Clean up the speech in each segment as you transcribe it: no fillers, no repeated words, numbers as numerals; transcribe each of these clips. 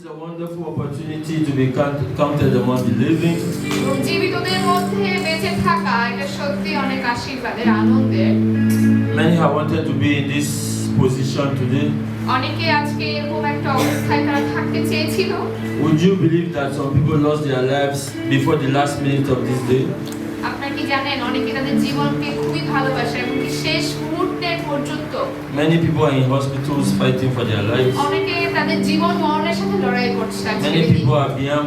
is a wonderful opportunity to be counted among the living. জীবিতদের মধ্যে বেঁচে থাকা এটা সত্যি অনেক আশীর্বাদের আনন্দের। Many have wanted to be in this position today. অনেকে আজকে এরকম একটা অবস্থায় তারা থাকতে চেয়েছিল। Would you believe that some people lost their lives before the last minute of this day? আপনারা কি জানেন অনেকে তাদের জীবনকে খুবই ভালোবাসে এবং কি শেষ মুহূর্তে পর্যন্ত Many people are in hospitals fighting for their lives. অনেকে তাদের জীবন মরণের সাথে লড়াই করছে। Many people are behind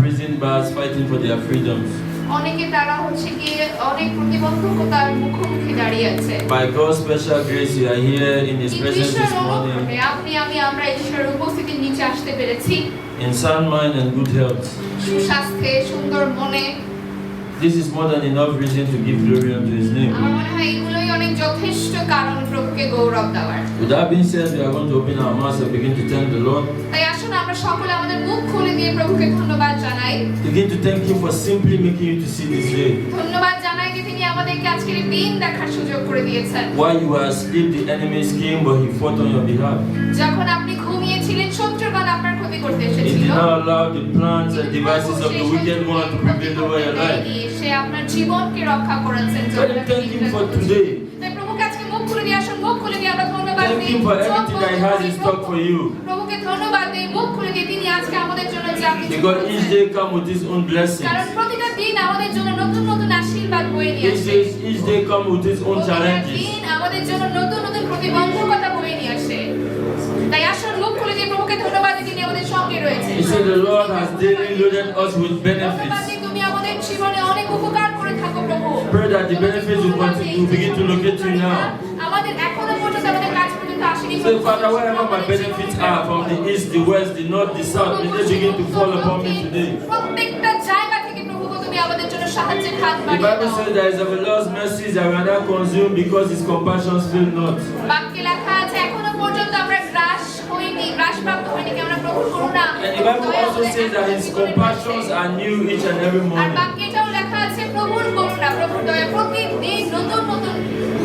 prison bars fighting for their freedoms. অনেকে তারা হচ্ছে কি অনেক প্রতিবন্ধকতার মুখোমুখি দাঁড়িয়ে আছে। By God's special grace, we are here in His presence this morning, আমরা ঈশ্বরের উপস্থিতির নিচে আসতে পেরেছি in sound mind and good health. সুস্বাস্থ্যে সুন্দর মনে। This is more than enough reason to give glory unto His name. আমার মনে হয় এগুলোই অনেক যথেষ্ট কারণ প্রভুকে গৌরব দেওয়ার। With that being said, we are going to open our mouths and begin to thank the Lord. তাই আসুন আমরা সকলে আমাদের মুখ খুলে দিয়ে প্রভুকে ধন্যবাদ জানাই। Begin to thank Him for simply making you to see this day. ধন্যবাদ জানাই যে তিনি আমাদেরকে আজকের এই দিন দেখার সুযোগ করে দিয়েছেন। While you were asleep, the enemies came, but He fought on your behalf. যখন আপনি ঘুমিয়েছিলেন শত্রুগণ আপনার ক্ষতি করতে He এসেছিল। did not allow the plans and devices of the wicked one to prevail over your life. সে আপনার জীবনকে রক্ষা করেছেন। Thank Him for today. তাই প্রভুকে আজকে মুখ খুলে দিয়ে আসুন, মুখ খুলে দিয়ে আমরা ধন্যবাদ Thank দিই। Him for everything that He has in stock for you. প্রভুকে ধন্যবাদ দিই, মুখ খুলে দিয়ে তিনি আজকে আমাদের জন্য যা কিছু Because করেছেন। each day come with His own blessings. কারণ প্রতিটা দিন আমাদের জন্য নতুন নতুন আশীর্বাদ বয়ে নিয়ে আসে। Each day come with His own প্রতিটা challenges. দিন আমাদের জন্য নতুন নতুন প্রতিবন্ধকতা বয়ে নিয়ে আসে। তাই আসুন মুখ খুলে দিয়ে প্রভুকে ধন্যবাদ দিই, তিনি আমাদের সঙ্গে রয়েছেন। He said the Lord has daily loaded us with ধন্যবাদ benefits. দিই, তুমি আমাদের জীবনে অনেক উপকার করে থাকো প্রভু। Pray that the benefits will continue to begin to locate you now. আমাদের এখনো পর্যন্ত আমাদের কাজ পর্যন্ত আসেনি। Say, Father, wherever my benefits are, from the east, the west, the north, the south, may they begin to fall upon me today. প্রত্যেকটা জায়গা থেকে প্রভু তুমি আমাদের জন্য সাহায্যের হাত The বাড়িয়ে Bible দাও। says there is of the Lord's mercies that we are not consumed because His compassions fail not. বাক্যে লেখা আছে এখনো পর্যন্ত আমরা গ্রাসপ্রাপ্ত হইনি কি আমরা প্রভুর করুণা। And the Bible also says that His compassions are new each and every R morning. বাক্যে এটাও লেখা আছে প্রভুর করুণা, প্রভুর দয়া প্রতিদিন নতুন নতুন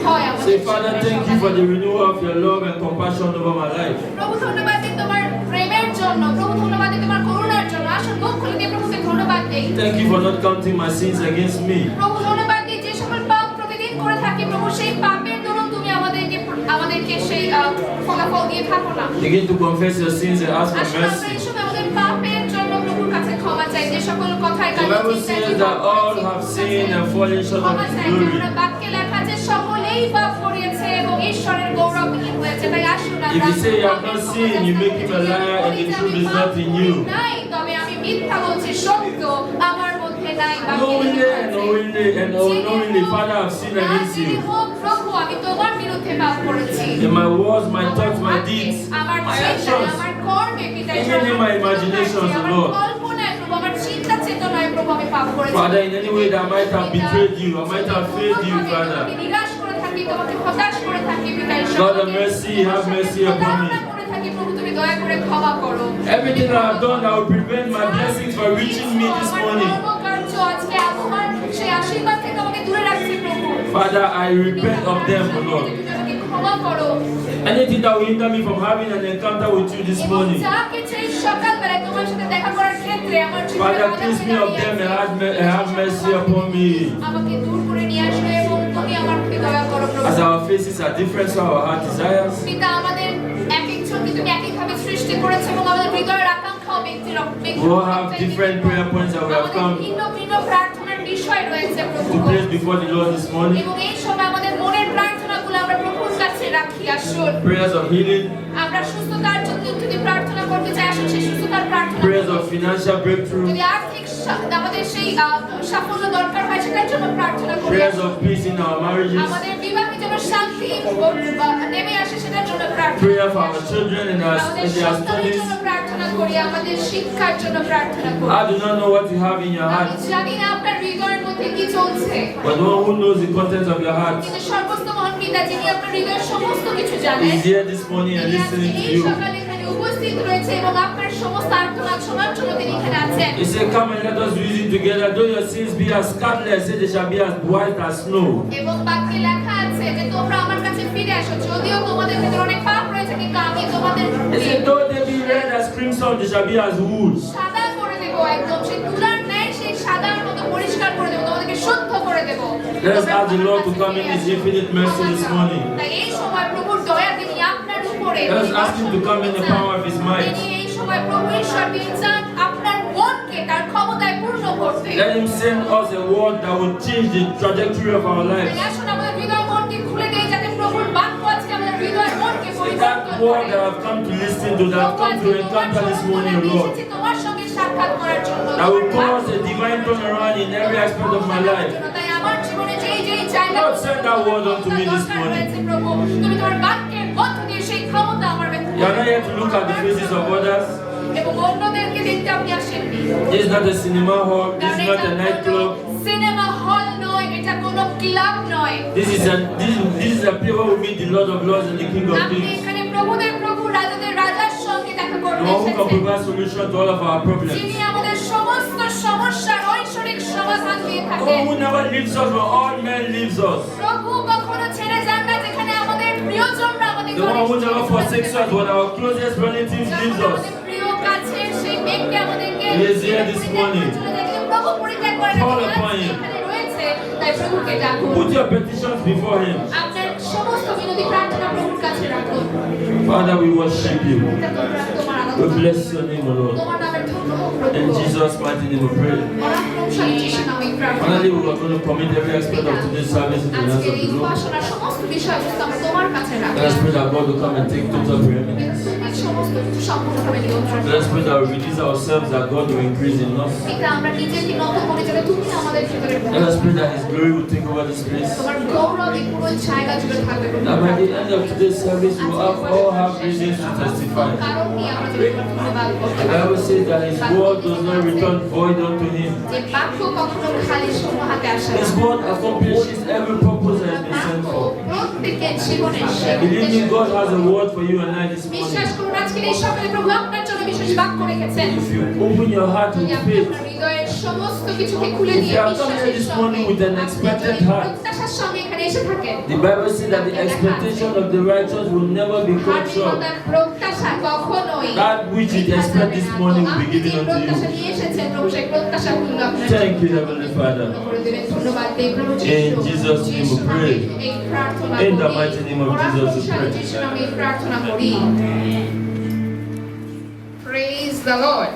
হয় আমাদের। Say, Father, thank you for the renewal of your love and compassion over my life. প্রভু ধন্যবাদ দিই তোমার প্রেমের জন্য, প্রভু ধন্যবাদ দিই তোমার করুণার জন্য। আসুন মুখ খুলে দিয়ে প্রভুকে ধন্যবাদ দেই। Thank you for not counting my sins against me. প্রভু ধন্যবাদ দিই যে সকল পাপ প্রতিদিন করে থাকি প্রভু সেই পাপের দরুন তুমি আমাদেরকে সেই ফলাফল দিয়ে থাকো না। Begin to confess your sins and ask for আসুন আমরা mercy. এই সময় আমাদের পাপের জন্য প্রভুর কাছে ক্ষমা চাই, যে সকল কথায় The Bible says that all have sinned and fallen short of His glory. আমরা বাক্যে লেখা আছে সকলেই পাপ করেছে এবং ঈশ্বরের গৌরবহীন হয়েছে। তাই আসুন If আমরা you say you have not sinned, you make Him a liar and the truth is not in you. নাই, তবে আমি মিথ্যা বলছি, সত্য আমার মধ্যে নাই। Knowingly and unknowingly, Father, I have sinned against you. প্রভু আমি তোমার বিরুদ্ধে পাপ করেছি। In my words, my thoughts, my deeds, আমার my চিন্তায়, actions, আমার কর্মে, পিতা, even in my imaginations, আমার Lord. কল্পনায় প্রভু, আমার চিন্তা চেতনায় প্রভু আমি পাপ করেছি। Father, in any way that I might have betrayed you, I might have failed you, Father. আমি নিরাশ করে থাকি, তোমাকে হতাশ করে থাকি, পিতা ঈশ্বর। God of mercy, have mercy upon me. প্রতারণা করে থাকি, প্রভু তুমি দয়া করে ক্ষমা করো। Everything I have done that will prevent my blessings from reaching me this morning. আমার কর্মকার্য আজকে আমার সেই আশীর্বাদ থেকে আমাকে দূরে রাখছে প্রভু। Father, I repent of them, O Lord. তুমি আমাকে ক্ষমা করো। Anything that will hinder me from having an encounter with you this এবং morning. যা কিছু এই সকালবেলায় তোমার সাথে দেখা করার ক্ষেত্রে আমার জীবনে Father, বাধা cleanse me হয়ে of them and দাঁড়িয়েছে। have mercy upon me. আমাকে দূর করে নিয়ে আসো এবং তুমি আমার প্রতি দয়া করো প্রভু। As our faces are different, so our heart desires. পিতা আমাদের এক একজনকে তুমি এক একভাবে সৃষ্টি করেছো এবং আমাদের হৃদয়ের আকাঙ্ক্ষাও ব্যক্তির We all have different prayer points that we have come ভিন্ন ভিন্ন প্রার্থনার বিষয় রয়েছে প্রভু। to place before the Lord this morning. এবং এই সময় আমাদের মনের প্রার্থনাগুলো আমরা প্রভুর কাছে রাখি। আসুন Prayers of healing, আমরা সুস্থতার জন্য যদি প্রার্থনা করতে চাই, আসুন সেই সুস্থতার প্রার্থনা prayers করি। of financial breakthrough, যদি আর্থিক আমাদের সেই সাফল্য দরকার হয় সেটার জন্য প্রার্থনা করি। prayers of peace in our marriages, আমাদের বিবাহে যেন শান্তি নেমে আসে সেটার জন্য প্রার্থনা prayer for our children and আমাদের their সন্তানের studies. জন্য প্রার্থনা করি, আমাদের শিক্ষার জন্য প্রার্থনা করি। I do not know what you have in your আমি heart, জানি না আপনার হৃদয়ের মধ্যে কি চলছে, but the one who knows the contents of your heart কিন্তু সর্বস্ত মহান পিতা যিনি আপনার হৃদয়ের সমস্ত কিছু জানেন, is here this morning and তিনি আজকে listening to এই you. সকালে এখানে উপস্থিত রয়েছে এবং আপনার সমস্ত আর্তনাদ শোনার জন্য তিনি এখানে আছেন। He said, come and let us reason together. Though your sins be as scarlet, say they shall be as white as snow. এবং বাক্যে লেখা আছে যে তোমরা আমার কাছে ফিরে আসো, যদিও তোমাদের ভিতরে অনেক পাপ রয়েছে কিন্তু আমি তোমাদের He said, though they be red as crimson, they shall be as wool. সাদা করে দেব, একদম সেই তুলার ন্যায় সেই সাদার মতো পরিষ্কার করে দেব, তোমাদেরকে শুদ্ধ করে দেব। Let us ask the Lord to come in His infinite mercy this morning. তাই এই সময় প্রভুর দয়া তিনি আপনার উপরে, Let us ask Him to come in the power of His might. তিনি এই সময় প্রভু ঈশ্বর তিনি চান আপনার মনকে তার ক্ষমতায় পূর্ণ করতে। Let Him send us a word that will change the trajectory of our lives. তাই আসুন আমাদের হৃদয় মনকে খুলে দেই, যাতে প্রভুর বাক্য আজকে আমাদের হৃদয় মনকে পরিবর্তন That word করে। that I've come to listen to, that I've come to encounter this morning, Lord, তোমার সঙ্গে সাক্ষাৎ করার জন্য, that will cause a divine turnaround in every aspect of my life. তাই আমার জীবনে যেই জায়গা Lord, send that word unto me this morning. প্রভু, তুমি তোমার বাক্যের মধ্য দিয়ে সেই ক্ষমতা আমার মধ্যে You are not here to look at the faces of others. এবং অন্যদেরকে দেখতে আপনি আসেননি। This is not a cinema hall. This is not a nightclub. Cinema hall নয়, এটা কোনো ক্লাব নয়। This is a place where we meet the Lord of Lords and the King of আপনি Kings. এখানে প্রভুদের প্রভু, রাজাদের রাজার সঙ্গে দেখা করতে The one who can এসেছেন, provide solution to all of our problems. যিনি আমাদের সমস্ত সমস্যার ঐশ্বরিক সমাধান দিয়ে The থাকেন। one who never leaves us when all men leaves us. প্রভু কখনো ছেড়ে যান না, যেখানে আমাদের প্রিয়জনরা আমাদের The one who never forsakes us when our closest relatives leaves us. আমাদের প্রিয় কাছের সেই ব্যক্তি আমাদেরকে He is here this morning. প্রভু পরিত্যাগ করে না, Call তিনি upon আজকে him. এখানে রয়েছে, তাই প্রভুকে ডাকুন। Put your petitions before Him. আপনার সমস্ত বিনতি প্রার্থনা প্রভুর কাছে রাখুন। Father, we worship You. তোমার We Ananda, bless Your name, O Lord. তোমার নামের ধন্য হোক প্রভু। In Jesus' mighty name we pray. পরাক্রমশালী যিশু নামে প্রার্থনা। Finally, we are going to commit every aspect of today's service into the hands আজকের of এই the Lord. উপাসনার সমস্ত বিষয়বস্তু আমরা তোমার কাছে Let রাখি। us pray that God will come and take total preeminence. তুমি সমস্ত কিছু সম্পূর্ণভাবে নিয়ন্ত্রণ Let us pray that we release ourselves, that God will increase in us. পিতা, আমরা নিজেকে নত করি যাতে তুমি আমাদের ভিতরে Let us pray that His glory will take over this place. তোমার গৌরব এই পুরো জায়গা জুড়ে থাকবে প্রভু। That by the end of today's service, we will all have reasons to testify. কারণ নিয়ে আমরা যদি ধন্যবাদ করতে The পারি। Bible says that His word does not return void unto Him. যে বাক্য কখনো খালি শূন্য হাতে আসে না। His word accomplishes every purpose that has been sent বাক্য for. প্রত্যেকের জীবনের সেই Believe me, উদ্দেশ্য। God has a word for you and I this বিশ্বাস morning. করুন, আজকের এই সকালে প্রভু আপনার জন্য বিশেষ বাক্য রেখেছেন। If you open your heart যদি with আপনি faith, আপনার হৃদয়ের সমস্ত কিছুকে খুলে if দিয়ে you are coming here বিশ্বাসের this সঙ্গে morning with an আপনি expectant যদি heart, প্রত্যাশার সঙ্গে এখানে এসে থাকেন, the Bible says that the expectation of the righteous will never be cut short. ধার্মিকতার প্রত্যাশা কখনোই That which you expect this morning will be given unto প্রত্যাশা you. নিয়ে এসেছেন প্রভু, সেই প্রত্যাশাগুলো আপনার Thank you, Heavenly Father. করে দেবেন। ধন্যবাদ দেই প্রভু In Jesus' name we pray. এই প্রার্থনা In the করি। mighty name of Jesus we পরাক্রমশালী pray. যিশুর নামে এই প্রার্থনা করি। Praise the Lord.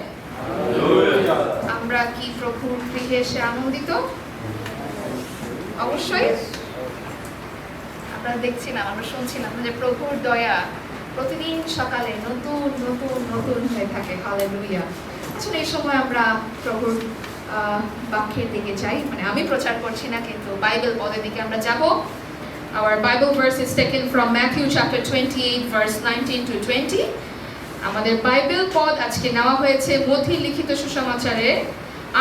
আমরা কি প্রভুর গৃহে এসে আনন্দিত? অবশ্যই। আমরা দেখছিলাম, আমরা শুনছিলাম যে প্রভুর দয়া প্রতিদিন সকালে নতুন নতুন নতুন হয়ে থাকে। হালেলুয়া। আসলে এই সময় আমরা প্রভুর বাক্যের দিকে যাই, মানে আমি প্রচার করছি না, কিন্তু বাইবেল পদের দিকে আমরা যাব। Our Bible verse is taken from Matthew chapter 28 verse 19 to 20. আমাদের বাইবেল পদ আজকে নেওয়া হয়েছে মথি লিখিত সুসমাচারের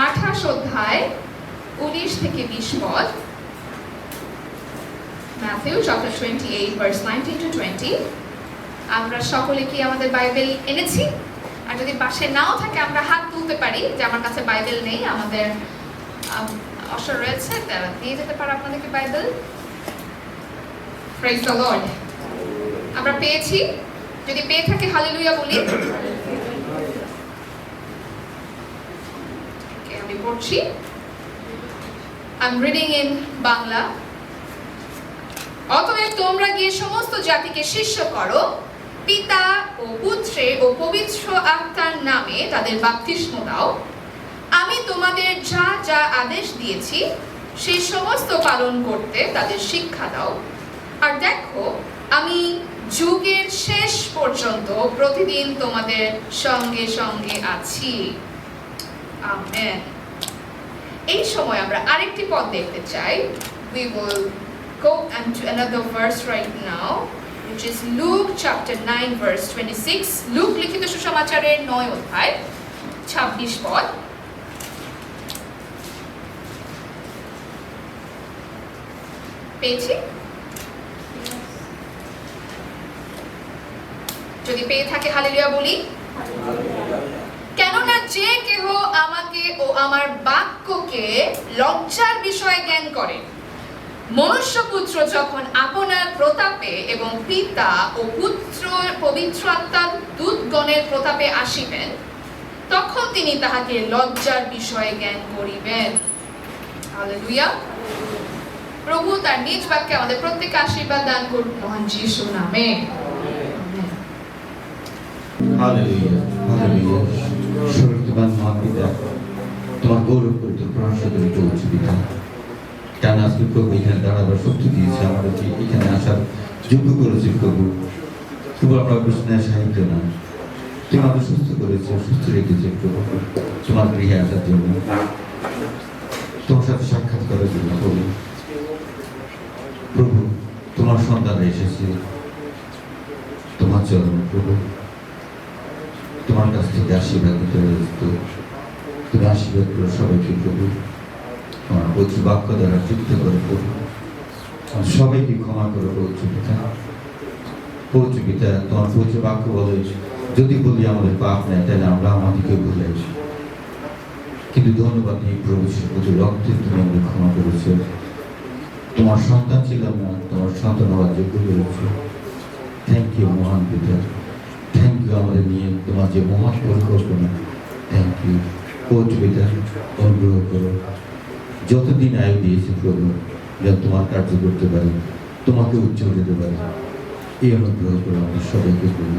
28 অধ্যায় 19 থেকে 20 পদ। Matthew chapter 28 verse 19 to 20. আমরা সকলে কি আমাদের বাইবেল এনেছি? আর যদি পাশে নাও থাকে আমরা হাত তুলতে পারি যে আমার কাছে বাইবেল নেই। আমাদের অশর রয়েছে, তারা দিয়ে যেতে পারে আপনাদেরকে বাইবেল। Praise the Lord. আমরা পেয়েছি, যদি পেয়ে থাকে হালেলুয়া বলি। আমি পড়ছি। I'm reading in Bangla. অতএব তোমরা গিয়ে সমস্ত জাতিকে শিষ্য করো, পিতা ও পুত্রে ও পবিত্র আত্মার নামে তাদের বাপ্তিস্ম দাও। আমি তোমাদের যা যা আদেশ দিয়েছি সেই সমস্ত পালন করতে তাদের শিক্ষা দাও। আর দেখো, আমি যুগের শেষ পর্যন্ত প্রতিদিন তোমাদের সঙ্গে সঙ্গে আছি। আমেন। এই সময় আমরা আরেকটি পদ দেখতে চাই। We will go into another verse right now, which is Luke chapter 9 verse 26. Luke লিখিত সুসমাচারের 9 অধ্যায় 26 পদ। পেয়েছি? যদি পেয়ে থাকে হালেলুয়া বলি। কেননা যে কেহ আমাকে ও আমার বাক্যকে লজ্জার বিষয়ে জ্ঞান করে, মনুষ্যপুত্র যখন আপনার প্রতাপে এবং পিতা ও পুত্র পবিত্র আত্মার দূতগণের প্রতাপে আসিবেন, তখন তিনি তাহাকে লজ্জার বিষয়ে জ্ঞান করিবেন। হালেলুয়া। প্রভু তার নিজ বাক্যে আমাদের প্রত্যেককে আশীর্বাদ দান করুন মহান যিশু নামে। Hallelujah, hallelujah. শক্তিমান মহান পিতা, তোমার গৌরব করিত প্রশংসা চলছে পিতা। টানা আজকে প্রভু এখানে দাঁড়াবার শক্তি দিয়েছে, আমাদেরকে এখানে আসার যোগ্য করেছে প্রভু। প্রভু আমরা বিষ্ণায় সাহিত্য না, তুমি আমাদের সুস্থ করেছে, সুস্থ রেখেছে প্রভু তোমার গৃহে আসার জন্য, তোমার সাথে সাক্ষাৎ করার জন্য প্রভু। প্রভু তোমার সন্তানরা এসেছে তোমার চরণ প্রভু, তোমার কাছ থেকে আশীর্বাদ দিতে ব্যস্ত। তুমি আশীর্বাদ করো সবাইকে প্রভু, তোমার পবিত্র বাক্য দ্বারা যুক্ত করে প্রভু। সবাইকে ক্ষমা করো পবিত্র পিতা। পবিত্র পিতা, তোমার পবিত্র বাক্য বলে যদি বলি আমাদের পাপ নেই তাহলে আমরা আমাদেরকে ভুলে আসি, কিন্তু ধন্যবাদ নেই প্রভু, প্রচুর রক্তে তুমি আমাদের ক্ষমা করেছো। তোমার সন্তান ছিলাম না, তোমার সন্তান হওয়ার যোগ্য করেছো। থ্যাংক ইউ মহান পিতা, থ্যাংক ইউ আমাদের নিয়ে তোমার যে মহান পরিকল্পনা। থ্যাংক ইউ পবিত্র পিতা, অনুগ্রহ করো যতদিন আয়ু দিয়েছে প্রভু, যেন তোমার কার্য করতে পারি, তোমাকে উজ্জ্বল দিতে পারি। এই অনুগ্রহ করো আমাদের সবাইকে প্রভু,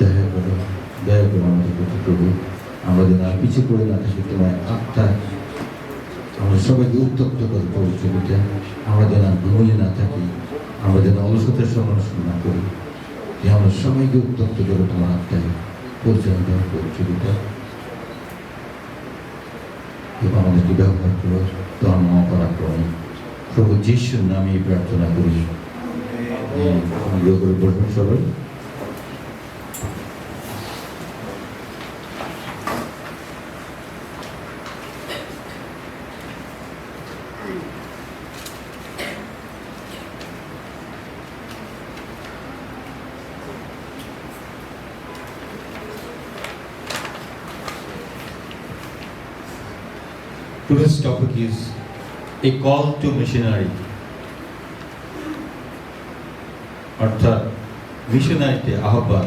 দয়া করো, দয়া করো আমাদের প্রতি প্রভু। আমরা যেন আর পিছিয়ে পড়ে না থাকি তোমার আত্মা, আমরা সবাইকে উত্তপ্ত করে পবিত্র পিতা। আমরা যেন আর ঘুমিয়ে না থাকি, আমরা যেন অলসতার সমালোচনা না করি, যে আমরা সবাইকে উত্তপ্ত করে তোমার আত্মায় পরিচালনা দেওয়া পবিত্র পিতা। এবং আমাদেরকে ব্যবহার করো তোমার মহাপরাক্রমে প্রভু যিশুর নামে প্রার্থনা করি। অনুগ্রহ করে বলবেন সবাই। Today's topic is a call to missionary. অর্থাৎ মিশনারিতে আহ্বান।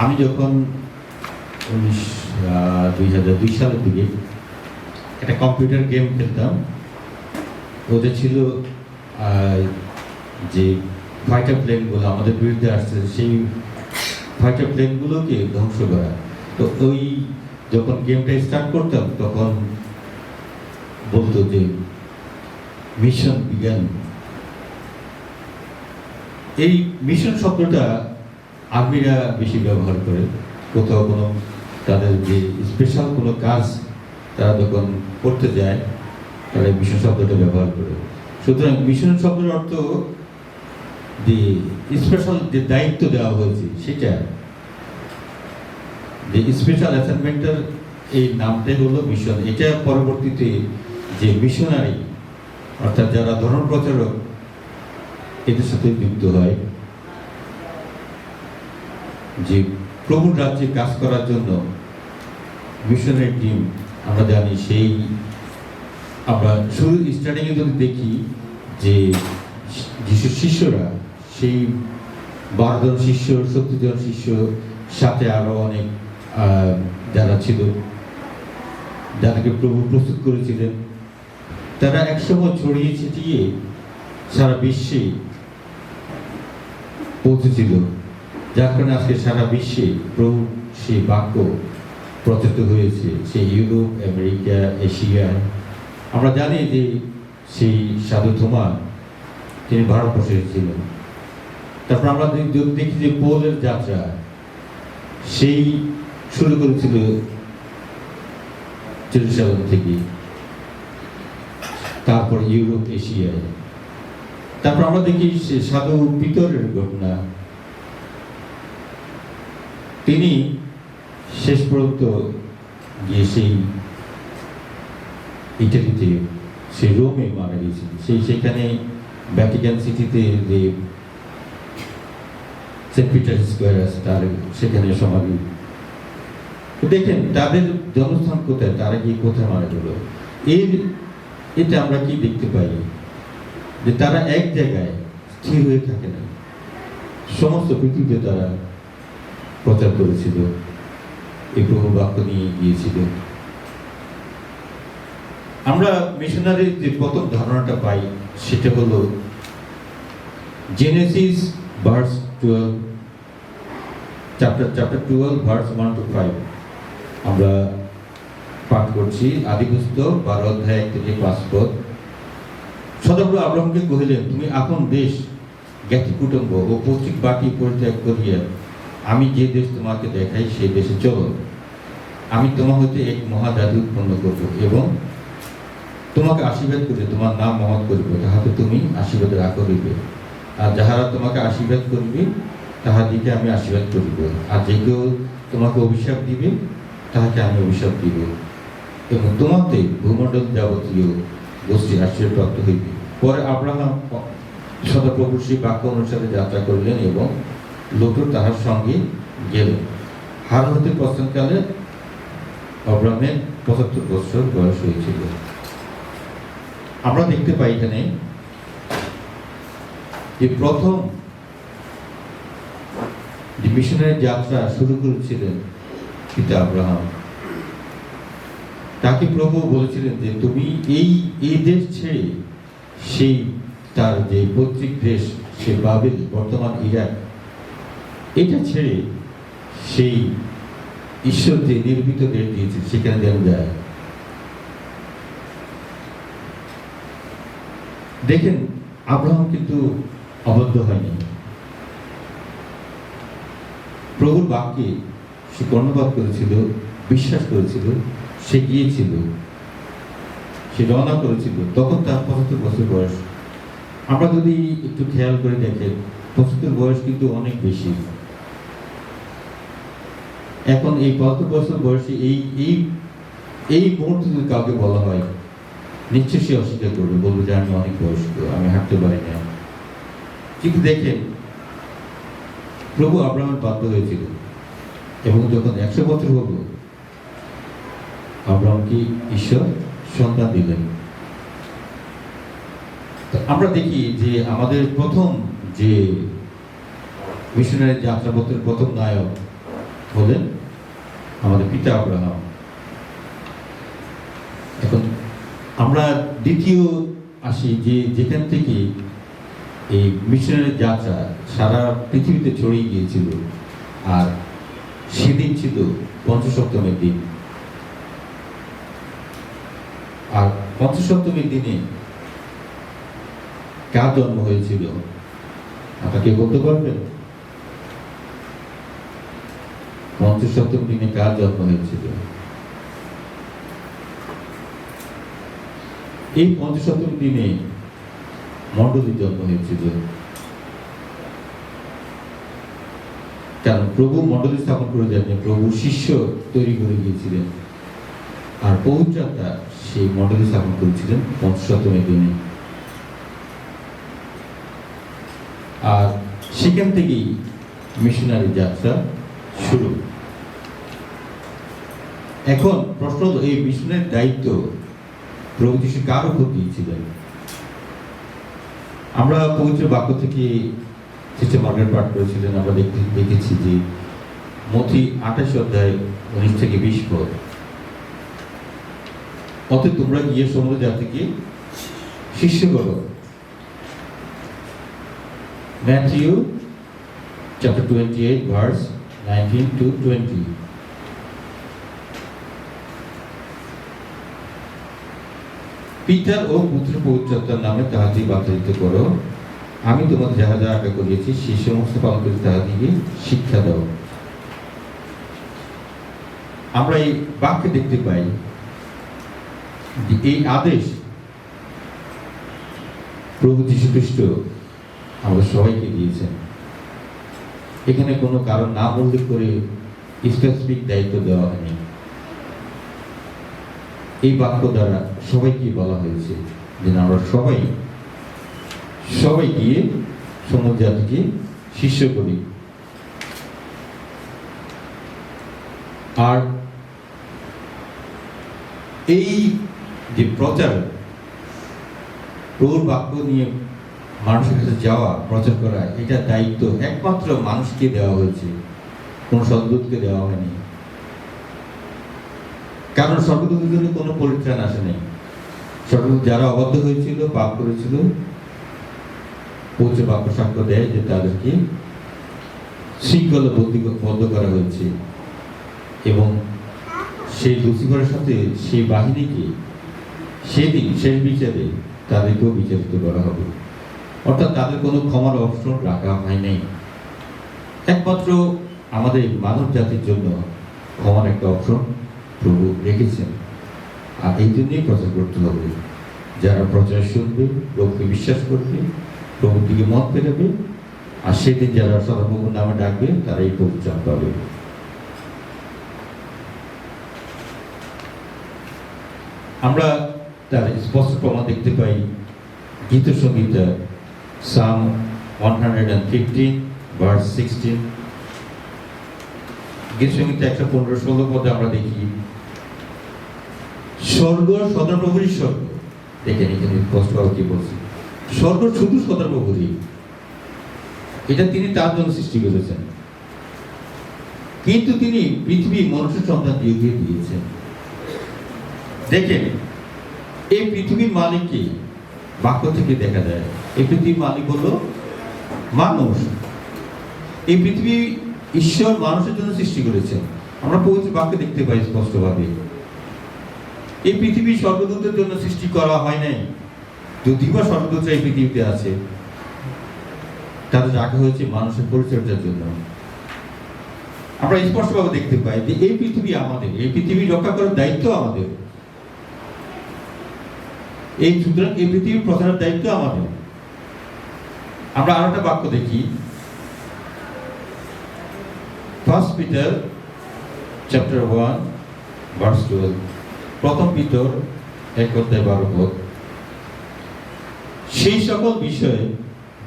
আমি যখন 2002 সালের দিকে একটা কম্পিউটার গেম খেলতাম, ওটা ছিল যে ফাইটার প্লেনগুলো আমাদের বিরুদ্ধে আসছে, সেই ফাইটার প্লেনগুলোকে ধ্বংস করা। তো ওই যখন গেমটা স্টার্ট করতাম তখন বলতো যে মিশন বিজ্ঞান। এই মিশন শব্দটা আর্মিরা বেশি ব্যবহার করে, কোথাও কোনো তাদের যে স্পেশাল কোনো কাজ তারা যখন করতে যায় তারা মিশন শব্দটা ব্যবহার করে। সুতরাং মিশন শব্দের অর্থ যে স্পেশাল যে দায়িত্ব দেওয়া হয়েছে সেটা, যে স্পেশাল অ্যাসাইনমেন্টের এই নামটাই হলো মিশন। এটা পরবর্তীতে যে মিশনারি অর্থাৎ যারা ধর্ম প্রচারক এদের সাথে যুক্ত হয়, যে প্রভুর রাজ্যে কাজ করার জন্য মিশনারি টিম আমরা জানি। সেই আমরা শুরু স্টার্টিংয়ে যদি দেখি যে যিশুর শিষ্যরা, সেই 12 জন শিষ্য, 70 জন শিষ্য, সাথে আরো অনেক যারা ছিল, যাদেরকে প্রভু প্রস্তুত করেছিলেন, তারা একসময় ছড়িয়ে ছিটিয়ে সারা বিশ্বে পৌঁছেছিল, যার কারণে আজকে সারা বিশ্বে প্রভু সেই বাক্য প্রচারিত হয়েছে। সেই ইউরোপ, আমেরিকা, এশিয়া। আমরা জানি যে সেই সাধু থোমা তিনি ভারতবর্ষে ছিলেন। তারপর আমরা যদি দেখি যে পৌলের যাত্রা সেই শুরু করেছিল জেরুজালেম থেকে, তারপর ইউরোপ, এশিয়ায়। তারপর আমরা দেখি সাধু পিতরের ঘটনা, তিনি শেষ পর্যন্ত গিয়ে সেই ইটালিতে, সেই রোমে মারা গিয়েছিল। সেখানে ভ্যাটিকান সিটিতে যে সেন্ট পিটার স্কোয়ার আছে, তার সেখানে সমাধি। দেখেন তাদের জন্মস্থান কোথায়, তারা গিয়ে কোথায় মারা গেল। এটা আমরা কি দেখতে পাই যে তারা এক জায়গায় স্থির হয়ে থাকে না, সমস্ত পৃথিবীতে তারা প্রচার করেছিল, এই প্রভুর বাক্য নিয়ে গিয়েছিল। আমরা মিশনারির যে প্রথম ধারণাটা পাই সেটা হলো Genesis verse 12, chapter 12 verse 1 to 5 আমরা পাঠ করছি। আদিপুস্তক 12 অধ্যায় 1 থেকে 5 পদ। সদাপ্রভু আব্রাহামকে কহিলেন, তুমি আপন দেশ জ্ঞাতি কুটুম্ব ও পৈতৃক বাটি পরিত্যাগ করিয়া আমি যে দেশ তোমাকে দেখাই সেই দেশে চলো। আমি তোমার হইতে এক মহাজাতি উৎপন্ন করব এবং তোমাকে আশীর্বাদ করিবে, তোমার নাম মহৎ করিব, তাহাতে তুমি আশীর্বাদের আশা করিবে। আর যাহারা তোমাকে আশীর্বাদ করিবে তাহাদিকে আমি আশীর্বাদ করিব, আর যে কেউ তোমাকে অভিশাপ দিবে তাহাকে আমি অভিশাপ দিব, এবং তোমাতে ভূমণ্ডল যাবতীয় গোষ্ঠী আশীর্বাদপ্রাপ্ত হইবে। পরে আব্রাহাম সদাপ্রভুর সেই বাক্য অনুসারে যাত্রা করিলেন এবং লোটও তাহার সঙ্গে গেলেন। হারান হতে প্রস্থানকালে আব্রাহামের 75 বছর বয়স হয়েছিল। আমরা দেখতে পাই এখানে যে প্রথম যে মিশনারি যাত্রা শুরু করেছিলেন পিতা আব্রাহাম, তাকে প্রভু বলেছিলেন যে তুমি এই দেশ ছেড়ে সেই তার যে পৈতৃক দেশ সে বাবেল, বর্তমান ইরাক, এটা ছেড়ে সেই ঈশ্বর যে নির্মিত দেশ দিয়েছে সেখানে যেন যায়। দেখেন আব্রাহাম কিন্তু অবদ্ধ হয়নি, প্রভুর বাক্যে সে কর্ণপাত করেছিল, বিশ্বাস করেছিল, সে গিয়েছিল, সে রওনা করেছিল। তখন তার 75 বছর বয়স। আমরা যদি একটু খেয়াল করে দেখেন 75 বয়স কিন্তু অনেক বেশি। এখন এই 75 বছর বয়সে এই মুহূর্তে যদি কাউকে বলা হয় নিশ্চয়ই সে অস্বীকার করবে, বলবে যে আমি অনেক বয়স্ক, আমি হাঁটতে পারি না। কিন্তু দেখেন প্রভু আব্রাহামের বাধ্য হয়েছিল, এবং যখন 100 বছর হল আব্রাহামকে ঈশ্বর সন্তান দিলেন। আমরা দেখি যে আমাদের প্রথম যে মিশনারি যাত্রাপথের প্রথম নায়ক হলেন আমাদের পিতা আব্রাহাম। এখন আমরা দ্বিতীয় আসি যে যেখান থেকে এই মিশনারি যাত্রা সারা পৃথিবীতে ছড়িয়ে গিয়েছিল, আর সেদিন ছিল পঞ্চসপ্তমীর দিন। আর পঞ্চসপ্তমীর দিনে কার জন্ম হয়েছিল আপনাকে বলতে পারবেন? পঞ্চসপ্তমীর দিনে কার জন্ম হয়েছিল? এই পঞ্চসপ্তমীর দিনে মণ্ডলীর জন্ম হয়েছিল। কারণ প্রভু মণ্ডলী স্থাপন করে যাননি, প্রভু শিষ্য তৈরি করে গিয়েছিলেন, আর পবিত্র আত্মা সেই মণ্ডলী স্থাপন করেছিলেন পঞ্চসপ্তমীর দিনে। আর সেখান থেকেই মিশনারি যাত্রা শুরু। এখন প্রশ্ন হলো, এই মিশনের দায়িত্ব প্রভু যিশু কার উপর দিয়েছিলেন? আমরা পবিত্র বাক্য থেকে সিস্টার মার্গারেট পাঠ করেছিলেন, আমরা দেখেছি যে মথি 28 অধ্যায় 19 থেকে 20 পদ। অতএব তোমরা গিয়ে সমস্ত জাতিকে শিষ্য করো। Matthew chapter 28 verse 19 to 20। পিতা ও পুত্র পবিত্র আত্মার নামে তাহাদের বাপ্তিস্ম করো। আমি তোমাদের যাহা যাহা আজ্ঞা করিয়াছি সেই সমস্ত পালন করে তাহাদিকে শিক্ষা দাও। আমরা এই বাক্যে দেখতে পাই এই আদেশ প্রভু যীশু খ্রিস্ট আমাদের সবাইকে দিয়েছেন। এখানে কোনো কারণ নাম উল্লেখ করে স্পেসিফিক দায়িত্ব দেওয়া হয়নি। এই বাক্য দ্বারা সবাইকে বলা হয়েছে যে আমরা সবাই গিয়ে সমস্ত জাতিকে শিষ্য করি। আর এই যে প্রচার, প্রভুর বাক্য নিয়ে মানুষের কাছে যাওয়া, প্রচার করা, এটা দায়িত্ব একমাত্র মানুষকে দেওয়া হয়েছে, কোন স্বর্গদূতকে দেওয়া হয়নি। কারণ স্বর্গদূতের জন্য কোনো পরিত্রাণ আসে নাই। স্বর্গদূত যারা অবাধ্য হয়েছিল, পাপ করেছিল, পৌঁছে বাক্য সাক্ষ্য দেয় যে তাদেরকে শৃঙ্খলা বদ্ধ করা হয়েছে, এবং সেই লুসিফারের সাথে সেই বাহিনীকে সেদিন শেষ বিচারে তাদেরকেও বিচারিত করা হবে। অর্থাৎ তাদের কোনো ক্ষমার অপশন রাখা হয় নাই। একমাত্র আমাদের মানব জাতির জন্য ক্ষমার একটা অপশন প্রভু রেখেছেন, আর এই জন্যই প্রচার করতে হবে। যারা প্রচার শুনবে, প্রভুকে বিশ্বাস করবে, প্রভুর দিকে মত ফেরাবে, আর সেদিন যারা সদাপ্রভুর নামে ডাকবে তারা এই পরিত্রাণ পাবে। আমরা তার স্পষ্ট প্রমাণ দেখতে পাই গীত সংহিতা Psalm 115 verse 16। গীত সংহিতা 115-16 পদে আমরা দেখি, স্বর্গ সদাপ্রভুরই স্বর্গ। দেখেন এখানে স্পষ্টভাবে কি বলছি, স্বর্গ শুধু সদাপ্রভুরই, এটা তিনি তার জন্য সৃষ্টি করেছেন, কিন্তু তিনি পৃথিবী মনুষ্য সন্তান দিয়ে দিয়েছেন। দেখেন এই পৃথিবীর মালিককে বাক্য থেকে দেখা যায়। এই পৃথিবীর মালিক হলো মানুষ। এই পৃথিবী ঈশ্বর মানুষের জন্য সৃষ্টি করেছেন, আমরা পবিত্র বাক্যে দেখতে পাই স্পষ্টভাবে। এই পৃথিবী স্বর্গদূতের জন্য সৃষ্টি করা হয় নাই। যদিও বা স্বর্গদূতরা এই পৃথিবীতে আছে, তাদের রাখা হয়েছে মানুষের পরিচর্যার জন্য। আমরা স্পষ্টভাবে দেখতে পাই যে এই পৃথিবী আমাদের, এই পৃথিবী রক্ষা করার দায়িত্ব আমাদের, এই সুতরাং এই পৃথিবীর প্রচারের দায়িত্ব আমাদের। আমরা আরো একটা বাক্য দেখি, 1 Peter chapter 1 verse 12। প্রথম পিতর 1:12। সেই সকল বিষয়ে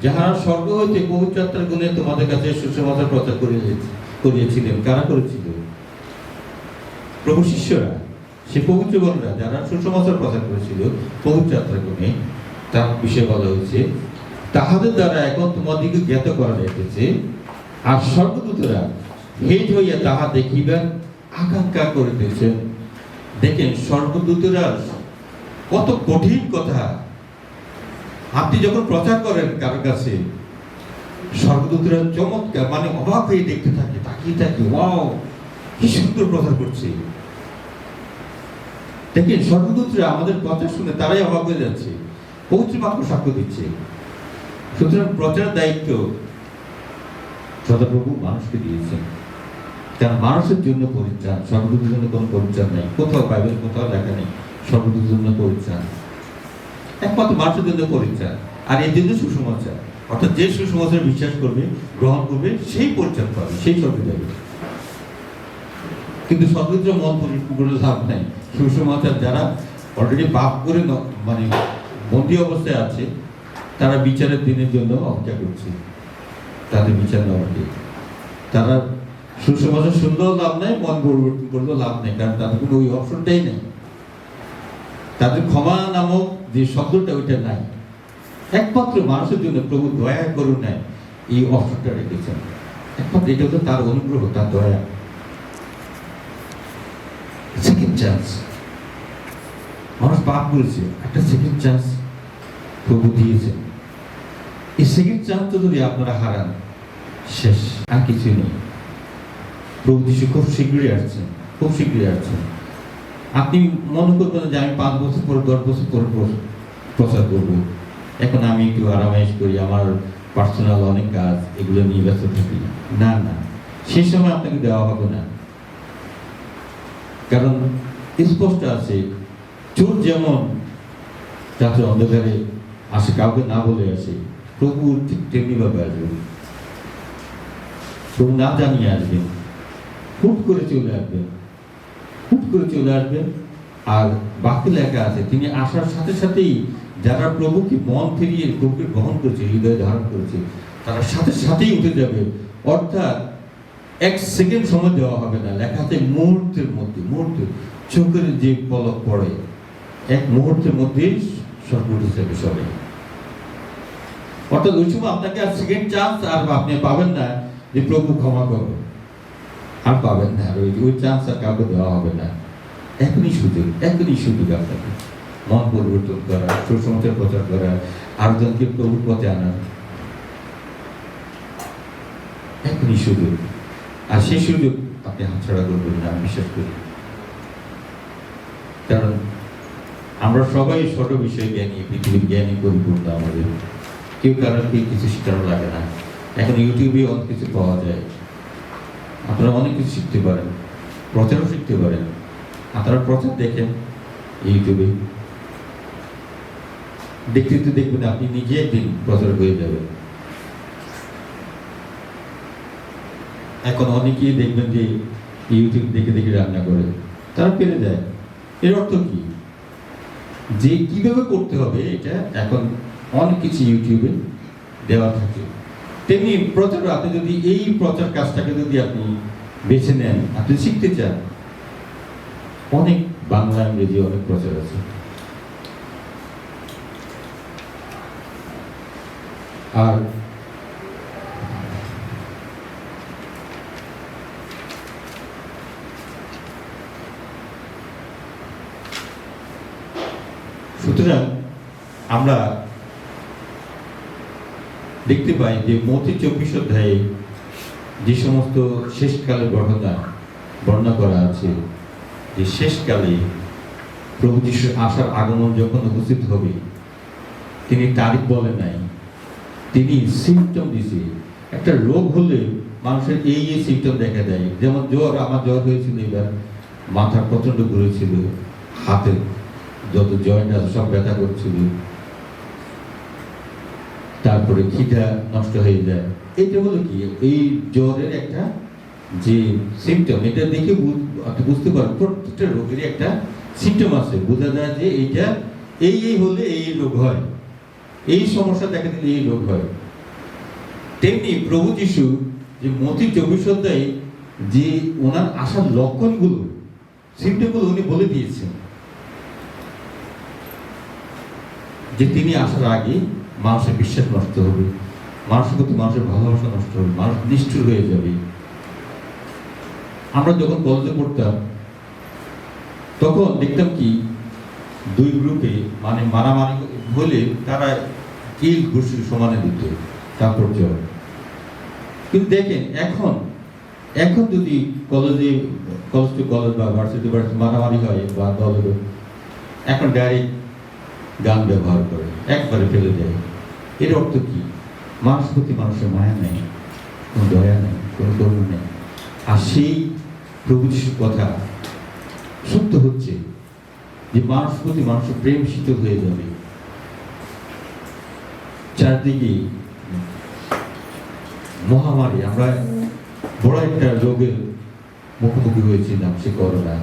যাহারা স্বর্গ হইতে পবিত্র আত্মার গুণে তোমাদের কাছে সুসমাচার প্রচার করিয়েছিলেন। কারা করেছিল? প্রভু শিষ্যরা, সে পবিত্রগণরা যারা সুসমাচার প্রচার করেছিল পবিত্র আত্মার গুণে, তার বিষয়ে বলা হয়েছে, তাহাদের দ্বারা এখন তোমাদিকে জ্ঞাত করা যাইতেছে, আর স্বর্গদূতরা হেট হইয়া তাহা দেখিবার আকাঙ্ক্ষা করিতেছেন। দেখেন স্বর্গদূতরা কত কঠিন কথা। আপনি যখন প্রচার করেন কারো কাছে, স্বর্গদূতরা চমৎকার, মানে অবাক হয়ে দেখতে থাকে, তাকিয়ে থাকে, ওয়াও কি সুন্দর প্রচার করছে। দেখেন স্বর্গদূতরা আমাদের প্রচার শুনে তারাই অবাক হয়ে যাচ্ছে, পবিত্র বাক্য সাক্ষ্য দিচ্ছে। সুতরাং প্রচারের দায়িত্ব সদাপ্রভু মানুষকে দিয়েছেন, কারণ মানুষের জন্য পরিত্রাণ, স্বর্গদূতের জন্য কোনো পরিত্রাণ নেই। কোথাও বাইবেল কোথাও লেখা নেই স্বর্গদূতের জন্য পরিত্রাণ, একমাত্র মানুষের জন্য পরিত্রাণ। আর এই জন্য সুসমাচার, অর্থাৎ যে সুসমাচার বিশ্বাস করবে, গ্রহণ করবে, সেই পরিত্রাণ পাবে, সেই স্বর্গে যাবে। কিন্তু স্বর্গদূতরা মন করে লাভ নাই। সুসমাচার যারা অলরেডি পাপ করে মানে বন্দী অবস্থায় আছে, তারা বিচারের দিনের জন্য অপেক্ষা করছে, তাদের বিচার নেওয়াকে। তারা সুসমাচার শুনলেও লাভ নাই, মন পরিবর্তন করলেও লাভ নেই, কারণ তাদের কোনো ওই অপশনটাই নেই। তাদের ক্ষমা নামক যে শব্দটা ওইটা নাই। একমাত্র মানুষের জন্য প্রভু দয়া করুন নাই এই অপশনটা রেখেছেন। একমাত্র এটা হলো তার অনুগ্রহ, তার দয়া। সেকেন্ড চান্স, মানুষ পাপ করেছে, একটা সেকেন্ড চান্স প্রভু দিয়েছেন। এই সেকেন্ড চান্সটা যদি আপনারা হারান, শেষ, আর কিছু নেই। প্রভু যিশু খুব শীঘ্রই আসছেন, খুব শীঘ্রই আসছেন। আপনি মনে করবেন যে আমি 5 বছর পরে 10 বছর পরে প্রচার করবো, এখন আমি একটু আরামাইশ করি, আমার পার্সোনাল অনেক কাজ, এগুলো নিয়ে ব্যস্ত থাকি। না না, সেই সময় আপনাকে দেওয়া হবে না। কারণ স্পষ্ট আছে, চোর যেমন রাত্রে অন্ধকারে আসে, কাউকে না বলে আসে, প্রভু ঠিক তেমনি ভাবে আসবেন। প্রভু না জানিয়ে আসবেন, হুট করে চলে আসবেন, হুট করে চলে আসবেন। আর বাক্যে লেখা আছে, তিনি আসার সাথে সাথেই যারা প্রভুকে মন ফিরিয়ে প্রভুকে গ্রহণ করেছে, হৃদয়ে ধারণ করেছে, তারা সাথে সাথেই উঠে যাবে। অর্থাৎ 1 সেকেন্ড সময় দেওয়া হবে না। লেখা আছে মুহূর্তের মধ্যে, মুহূর্তে, চোখের যে পলক পড়ে, 1 মুহূর্তের মধ্যেই স্বর্গ উঠে যাবে সবাই। অর্থাৎ ওই সময় আপনাকে আর সেকেন্ড চান্স আর আপনি পাবেন না যে প্রভু ক্ষমা করো, আর পাবেন না, আর ওই চান্স আর কাউকে দেওয়া হবে না। এখনই সুযোগ আপনাকে মন পরিবর্তন করা, সুসমাচার প্রচার করা, আরেকজনকে প্রভুর পথে আনার এখনই সুযোগ। আর সেই সুযোগ আপনি হাতছাড়া করবেন না, আমি বিশ্বাস করি। কারণ আমরা সবাই ছোট বিষয় জ্ঞানী, পৃথিবীর জ্ঞানী পরিপূর্ণ। আমাদের কেউ কারোকে কিছু শেখানো লাগে না। এখন ইউটিউবে অনেক কিছু পাওয়া যায়, আপনারা অনেক কিছু শিখতে পারেন, প্রচারও শিখতে পারেন। আপনারা প্রচার দেখেন ইউটিউবে, দেখতে দেখবেন আপনি নিজে একদিন প্রচার হয়ে যাবেন। এখন অনেকেই দেখবেন যে ইউটিউব দেখে দেখে রান্না করে, তারা পেরে যায়। এর অর্থ কি? যে কিভাবে করতে হবে এটা এখন অনেক কিছু ইউটিউবে দেওয়া থাকে। তেমনি প্রচার, আপনি যদি এই প্রচার কাজটাকে যদি আপনি বেছে নেন, আপনি শিখতে চান, অনেক বাংলা ইংরেজি অনেক প্রচার আছে। আর সুতরাং আমরা দেখতে পাই যে মথি 24 অধ্যায়ে যে সমস্ত শেষকালের ঘটনা বর্ণনা করা আছে, যে শেষকালে প্রভু যিশুর আসার আগমন যখন উপস্থিত হবে, তিনি তারিখ বলেন নাই, তিনি সিমটম দিছে। একটা রোগ হলে মানুষের এই সিমটম দেখা দেয়। যেমন জ্বর, আমার জ্বর হয়েছিল এবার, মাথা প্রচন্ড ঘুরেছিল, হাতে যত জয়েন্ট আছে সব ব্যথা করছিল, তারপরে খিদা নষ্ট হয়ে যায়। এটা হলো কি? এই জ্বরের একটা যে সিমটম, এটা দেখে বুঝতে পারবো প্রত্যেকটা রোগের একটা সিমটম আছে, বোঝা যায় যে এইটা এই হলে এই রোগ হয়, এই সমস্যা দেখা দিলে এই রোগ হয়। তেমনি প্রভু যিশু যে মথি 24 অধ্যায়ে যে ওনার আসার লক্ষণগুলো, সিমটমগুলো উনি বলে দিয়েছেন, যে তিনি আসার আগে মানুষের বিশ্বাস নষ্ট হবে, মানুষের প্রতি মানুষের ভালোবাসা নষ্ট হবে, মানুষ নিষ্ঠুর হয়ে যাবে। আমরা যখন কলেজে পড়তাম তখন দেখতাম কি, দুই গ্রুপে মানে মারামারি হলে তারা কিল ঘুষি সমানে দিত, তারপর জ্বর। কিন্তু দেখেন এখন যদি কলেজ টু কলেজ বা ভার্সিটি মারামারি হয় বা দলের, এখন ডাইরেক্ট গান ব্যবহার করে একবারে ফেলে দেয়। এর অর্থ কি? মানুষের প্রতি মানুষের মায়া নেই, কোনো দয়া নেই, কোনো করুণা নেই। আর সেই প্রভু যিশুর কথা সত্য হচ্ছে যে মানুষের প্রতি মানুষের প্রেম শীতল হয়ে যাবে। চারদিকে মহামারী, আমরা বড় একটা রোগের মুখোমুখি হয়েছিলাম, সে করোনা।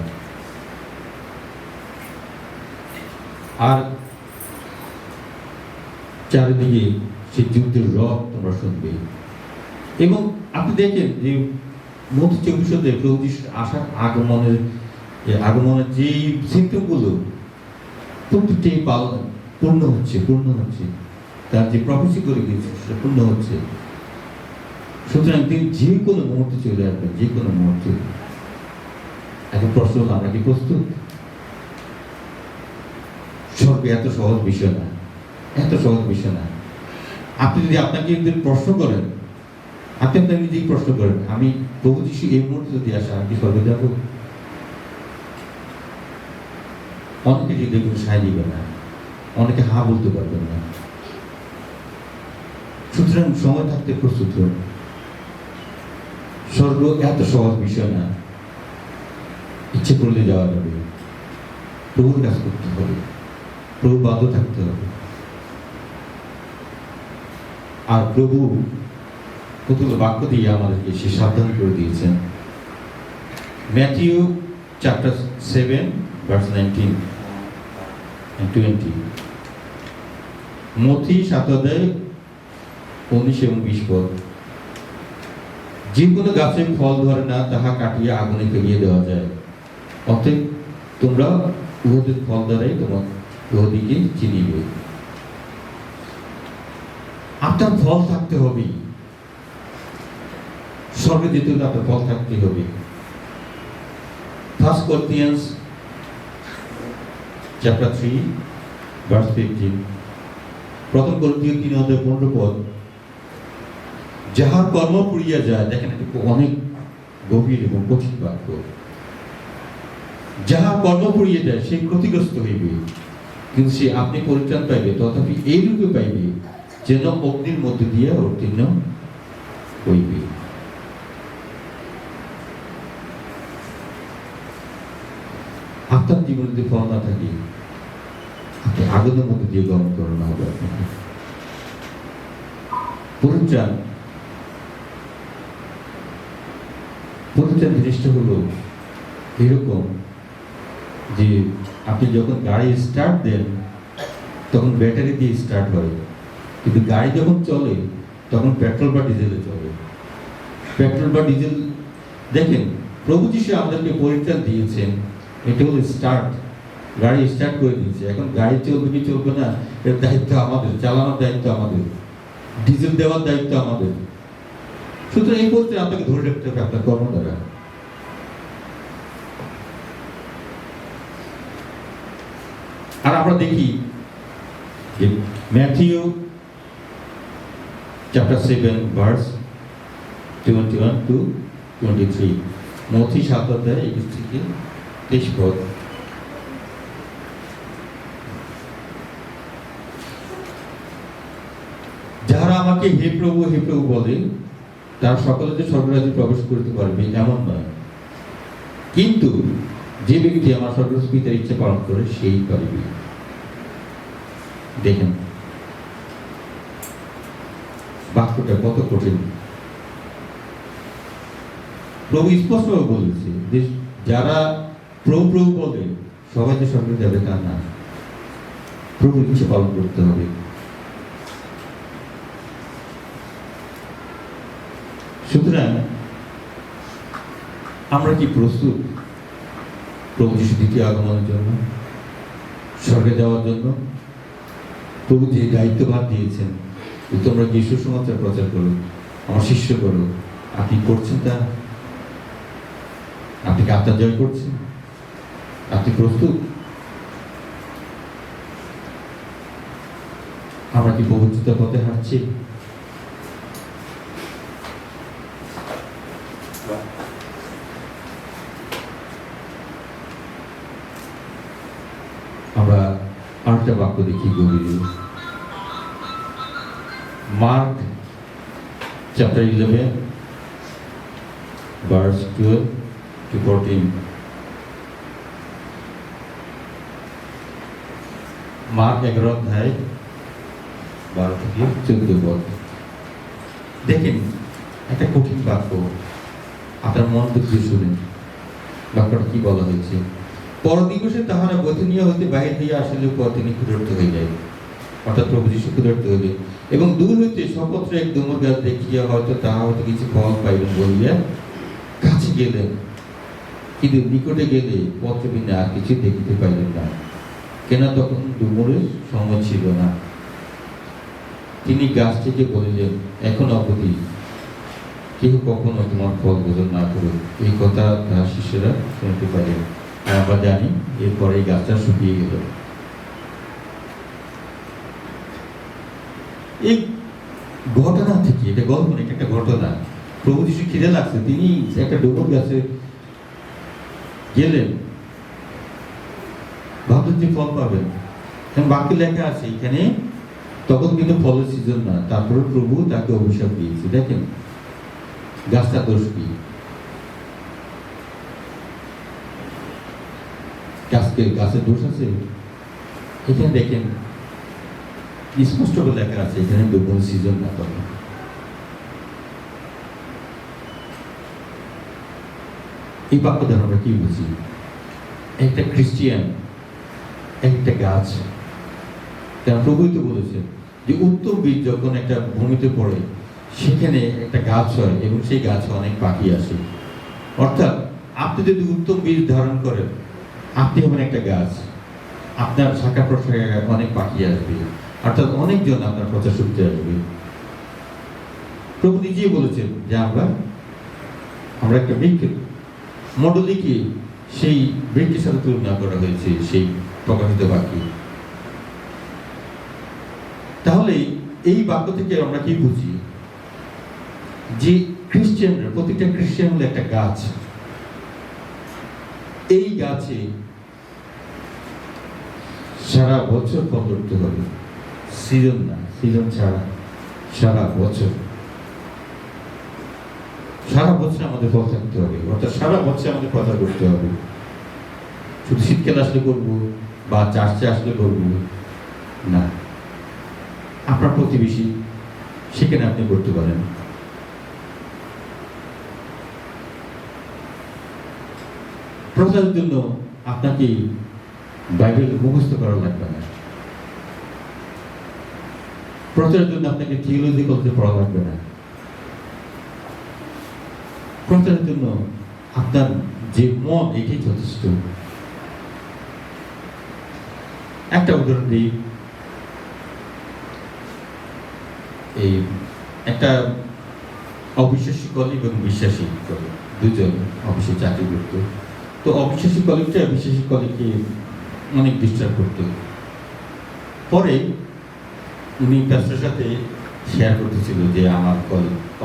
আর চারিদিকে সে যুদ্ধের রব তোমরা শুনবে। এবং আপনি দেখেন যে মথি 24 অধ্যায়ে প্রভু যিশুর আসার আগমনের যে সিমটমগুলো প্রত্যেকটি পূর্ণ হচ্ছে, তার যে প্রফেসি করে গিয়েছে সেটা পূর্ণ হচ্ছে। সুতরাং তিনি যে কোনো মুহূর্তে চলে আসবেন, যে কোনো মুহূর্তে। এখন প্রশ্ন হলো, আমরা কি প্রস্তুত? স্বর্গে এত সহজ বিষয় না, এত সহজ বিষয় না। আপনি যদি আপনাকে একদিন প্রশ্ন করেন, আপনি আপনাকে নিজেই প্রশ্ন করেন, আমি প্রভু যিশু এই মুহূর্তে যদি আসে, আমি কি স্বর্গে যাবো? অনেকে যদি দেখুন সায় দিবে না, অনেকে হা বলতে পারবেন না। সুতরাং সময় থাকতে প্রস্তুত হন। স্বর্গ এত সহজ বিষয় না, ইচ্ছে করলে যাওয়া যাবে। প্রভুর কাজ করতে হবে, প্রভু বাধ্য থাকতে হবে। আর প্রভু কতগুলো বাক্য দিয়ে আমাদেরকে সে সাবধান করে দিয়েছেন। ম্যাথিউ চ্যাপ্টার 7 ভার্স 19 and 20, মথি 7 অধ্যায় 19 এবং 20 পদ। যে কোনো গাছে ফল ধরে না, তাহা কাটিয়ে আগুনে ফেলিয়ে দেওয়া যায়। অতএব তোমরা উহাদের ফল দ্বারাই তোমার উহাদিকে চিনিবে। আপনার ফল থাকতে হবে, স্বর্গে যেতে হলে আপনার ফল থাকতে হবে। 1 Corinthians chapter 3 verse 15, প্রথম করিন্থীয় 3:15, যাহার কর্ম পুড়িয়া যায়, দেখেন এটা অনেক গভীর এবং কঠিন বাক্য। যাহার কর্ম পুড়িয়ে যায় সে ক্ষতিগ্রস্ত হইবে, কিন্তু সে আপনি পরিত্রাণ পাইবে, তথাপি এই রূপে পাইবে যেন অগ্নির মধ্যে দিয়ে উত্তীর্ণ হইবে। আপনার জীবনে যদি ফল না থাকে, আপনি আগুনের মধ্যে দিয়ে গমন করানো হবে আপনাকে। পরিত্রাণ জিনিসটা হলো এরকম যে আপনি যখন গাড়ি স্টার্ট দেন তখন ব্যাটারি দিয়ে স্টার্ট হয়, কিন্তু গাড়ি যখন চলে তখন পেট্রোল বা ডিজেলে চলে। পেট্রোল বা ডিজেল, দেখেন প্রভু যিশু আমাদেরকে পরিত্রাণ দিয়েছেন, এটা হলো স্টার্ট, গাড়ি স্টার্ট করে দিয়েছে। এখন গাড়ি চলবে কি চলবে না এর দায়িত্ব আমাদের, চালানোর দায়িত্ব আমাদের, ডিজেল দেওয়ার দায়িত্ব আমাদের। সুতরাং এই বলতে আপনাকে ধরে রাখতে হবে আপনার কর্ম দ্বারা। আর আমরা দেখি যে ম্যাথিউ chapter 7 verse 21 to 23, মথি 7:21-23। যারা আমাকে হে প্রভু বলে তার সকলে যে স্বর্গরাজ্যে প্রবেশ করতে পারবে এমন নয়, কিন্তু যে ব্যক্তি আমার স্বর্গস্থ পিতার ইচ্ছা পালন করে সেই পারবে। দেখেন বাক্যটা কত কঠিন। প্রভু স্পষ্টভাবে বলেছে যে যারা প্রভু বলে সবাই যে স্বর্গে যাবে তা না, প্রভুর ইচ্ছা পালন করতে হবে। সুতরাং আমরা কি প্রস্তুত প্রভু যিশু দ্বিতীয় আগমনের জন্য, স্বর্গে যাওয়ার জন্য? প্রভু যে দায়িত্বভার দিয়েছেন তোমরা যিশু সমাচার প্রচার করো, আমার শিষ্য করো, আপনি করছেন তা? আপনি কি আত্মা জয় করছেন? আপনি প্রস্তুত? আমরা কি পবিত্রতার পথে হাঁটছি? আমরা আরেকটা বাক্য দেখি গভীরে, mark chapter 11 verse 12 to 14, mark 11:12-14। দেখেন একটা কঠিন বাক্য, আপনার মন দিয়ে শুনেন বাক্যটা কি বলা হয়েছে। পরদিবসে তাহারা বেথুনিয়া হইতে বাহির হইয়া আসিলে পর তিনি ক্ষুধার্ত হয়ে যায়, অর্থাৎ প্রভু যীশু ক্ষুধার্ত হইলেন, এবং দূর হইতে সপত্র এক ডুমুর গাছ দেখিয়া হয়তো তাহা হয়তো কিছু ফল পাইবেন বলিয়া কাছে গেলেন, কিন্তু নিকটে গেলে পত্র বিনা আর কিছু দেখিতে পাইলেন না, কেন তখন ডুমুরের সময় ছিল না। তিনি গাছটিকে বলিলেন, এখন অবধি কেউ কখনো তোমার ফল ভোজন না করুক। এই কথা তার শিষ্যরা শুনতে পারেন। আর আমরা জানি এরপরে এই গাছটা শুকিয়ে গেল। এই ঘটনা থেকে, এটা গল্প না, একটা ঘটনা। প্রভু যিশু খিদে লাগছে, তিনি একটা ডুমুর গাছে গেলেন, ভাবলেন যে ফল পাবেন। বাক্যে লেখা আছে এখানে তখন কিন্তু ফলের সিজন না, তারপরে প্রভু তাকে অভিশাপ দিয়েছে। দেখেন গাছটা দোষ কি? গাছের দোষ আছে? এখানে দেখেন স্পষ্ট করে লেখা আছে এখানে ডুমুর সিজন না। তখন এই বাক্য দ্বারা আমরা কি বুঝি? একটা খ্রিস্টিয়ান একটা গাছ, কারণ প্রভুই তো বলেছেন যে উত্তম বীজ যখন একটা ভূমিতে পড়ে সেখানে একটা গাছ হয় এবং সেই গাছে অনেক পাখি আসে। অর্থাৎ আপনি যদি উত্তম বীজ ধারণ করেন, আপনি হবেন একটা গাছ, আপনার শাখা প্রশাখায় অনেক পাখি আসবে, অর্থাৎ অনেকজন আপনার প্রচার শুনতে আসবে। প্রভু নিজেই বলেছেন যে আমরা একটা বৃক্ষের মণ্ডলীকে সেই বৃক্ষের সাথে তুলনা করা হয়েছে সেই প্রকাশিত বাক্যে। তাহলে এই বাক্য থেকে আমরা কি বুঝি? যে খ্রিস্টানরা, প্রত্যেকটা খ্রিস্টান হলো একটা গাছ। এই গাছে সারা বছর ফল ধরতে হবে, সিজন না, সিজন ছাড়া সারা বছর আমাদের ফল থাকতে হবে, অর্থাৎ সারা বছর আমাদের কথা করতে হবে। শুধু শীতকাল আসলে করবো বা চার্চে আসলে করবো না। আপনার প্রতিবেশী, সেখানে আপনি করতে পারেন। প্রচারের জন্য আপনাকে বাইবেল মুখস্থ করা লাগবে না, প্রচারের জন্য আপনাকে থিওলজি করতে পড়া লাগবে না। প্রচারের জন্য আপনার যে মন, এটাই যথেষ্ট। একটা উদাহরণ দিই। এই একটা অবিশ্বাসী কলিগ এবং বিশ্বাসী কলিগ, দুজন অফিসে চাকরি করতো। তো অবিশ্বাসী কলিগটা বিশ্বাসী কলিগকে অনেক ডিস্টার্ব করতো। পরে উনি প্যাস্টের সাথে শেয়ার করতেছিল যে আমার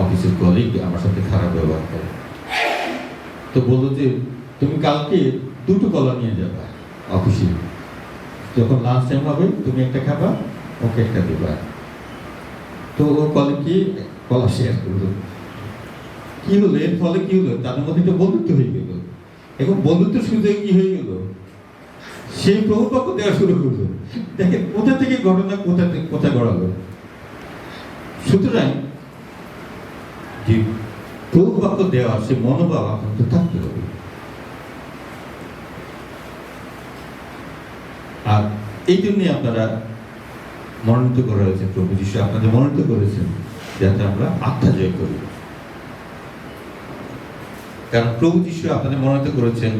অফিসের কলিগ আমার সাথে খারাপ ব্যবহার করে। তো বললো যে তুমি কালকে 2টো কলা নিয়ে যাবা অফিসে, যখন লাঞ্চ টাইম হবে তুমি একটা খাবা, ওকে একটা দেবা। তো ও কলিগকে কলা শেয়ার করলো। কি হলো? এর ফলে কি হলো? তাদের মধ্যে একটা বন্ধুত্ব হয়ে গেল। এখন বন্ধুত্বের সুযোগে কি হয়ে গেল? সেই প্রভু বাক্য দেওয়া শুরু করলো। দেখেন কোথা থেকে ঘটনা কোথায় গড়ালো। সুতরাং যে প্রভু বাক্য দেওয়া, সে মনোভাব আপনার থাকতে হবে। আর এই জন্যই আপনারা মনোনীত করা হয়েছে, প্রভু যিশু আপনাদের মনোনীত করেছেন যাতে আমরা আত্মা জয় করি। কারণ প্রভু যিশু আপনাদের মনোনীত করেছেন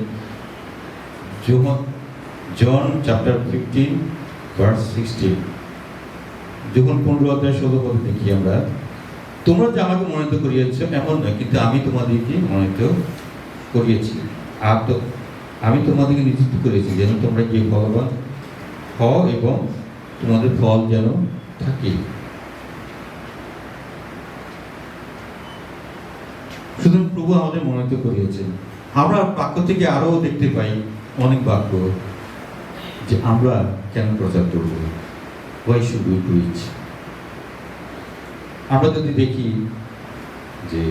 জন চ্যাপ্টার 15 ভার্স 16, যখন 15:16 দেখি আমরা, তোমরা যে আমাকে মনোনীত করিয়েছ এমন নয়, কিন্তু আমি তোমাদেরকে মনোনীত করিয়েছি, আর তো আমি তোমাদেরকে নিযুক্ত করেছি যেন তোমরা গিয়ে ফলবান হও এবং তোমাদের ফল যেন থাকে। সুতরাং প্রভু আমাদের মনোনীত করিয়েছেন। আমরা বাক্য থেকে আরো দেখতে পাই অনেক বাক্য যে আমরা কেন প্রচার করব, why should we preach? আমরা যদি দেখি যে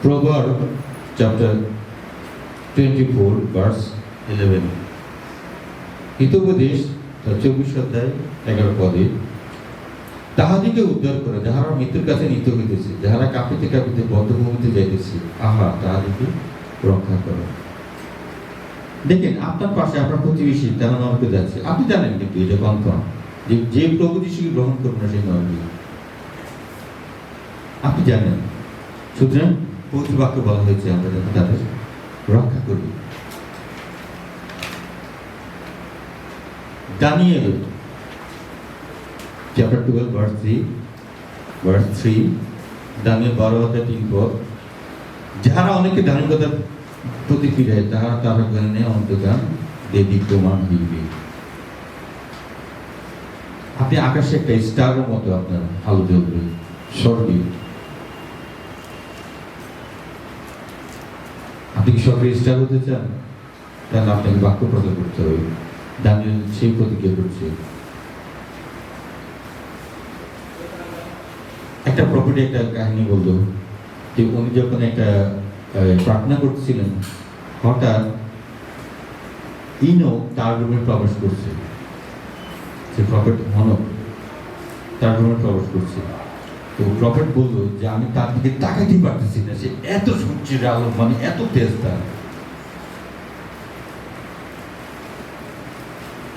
প্রভার্ব চ্যাপ্টার 24 ভার্স 11, হিতোপদেশ 24:11, তাহাদিকে উদ্ধার করে যাহারা মৃত্যুর কাছে নিত হইতেছে, যাহারা কাঁপিতে কাঁপিতে বদ্ধভূমিতে যাইতেছে, আহা তাহাদিকে রক্ষা করো। দেখেন আপনার পাশে আপনার প্রতিবেশী তারা নরকে যাচ্ছে, আপনি জানেন কিন্তু এটা কনফার্ম যে প্রভু যিশুকে গ্রহণ করবে না সেই নরকে, আপনি জানেন। সুতরাং পবিত্র বাক্য বলা হয়েছে আমরা যাতে তাদের রক্ষা করি। দানিয়েল চ্যাপ্টার 12 ভার্স 3, দানিয়েল 12:3, যাহারা অনেকে ধার্মিকতার প্রতি ফিরে তাহারা জ্ঞানে অন্তর্জ্ঞান দেবী প্রমাণ হইবে। আপনি আকাশে একটা স্টারের মতো আপনার আলো জ্বলবে স্বর্গে। আপনি কি স্বর্গের স্টার হতে চান? তাহলে আপনাকে বাক্য প্রচার করতে হবে। দানিয়েল সেই প্রতিজ্ঞা করছে। একটা প্রপার্টি একটা কাহিনী বললো যে উনি যখন একটা প্রার্থনা করছিলেন, হঠাৎ ইনো তার রুমে প্রবেশ করছে। সে প্রফেট হনক তার রুমে প্রবেশ করছে। তো প্রফেট বললো যে আমি তার দিকে তাকাইতে পারতেছি না, সে এত সূর্যের আলো, মানে এত তেজ তার।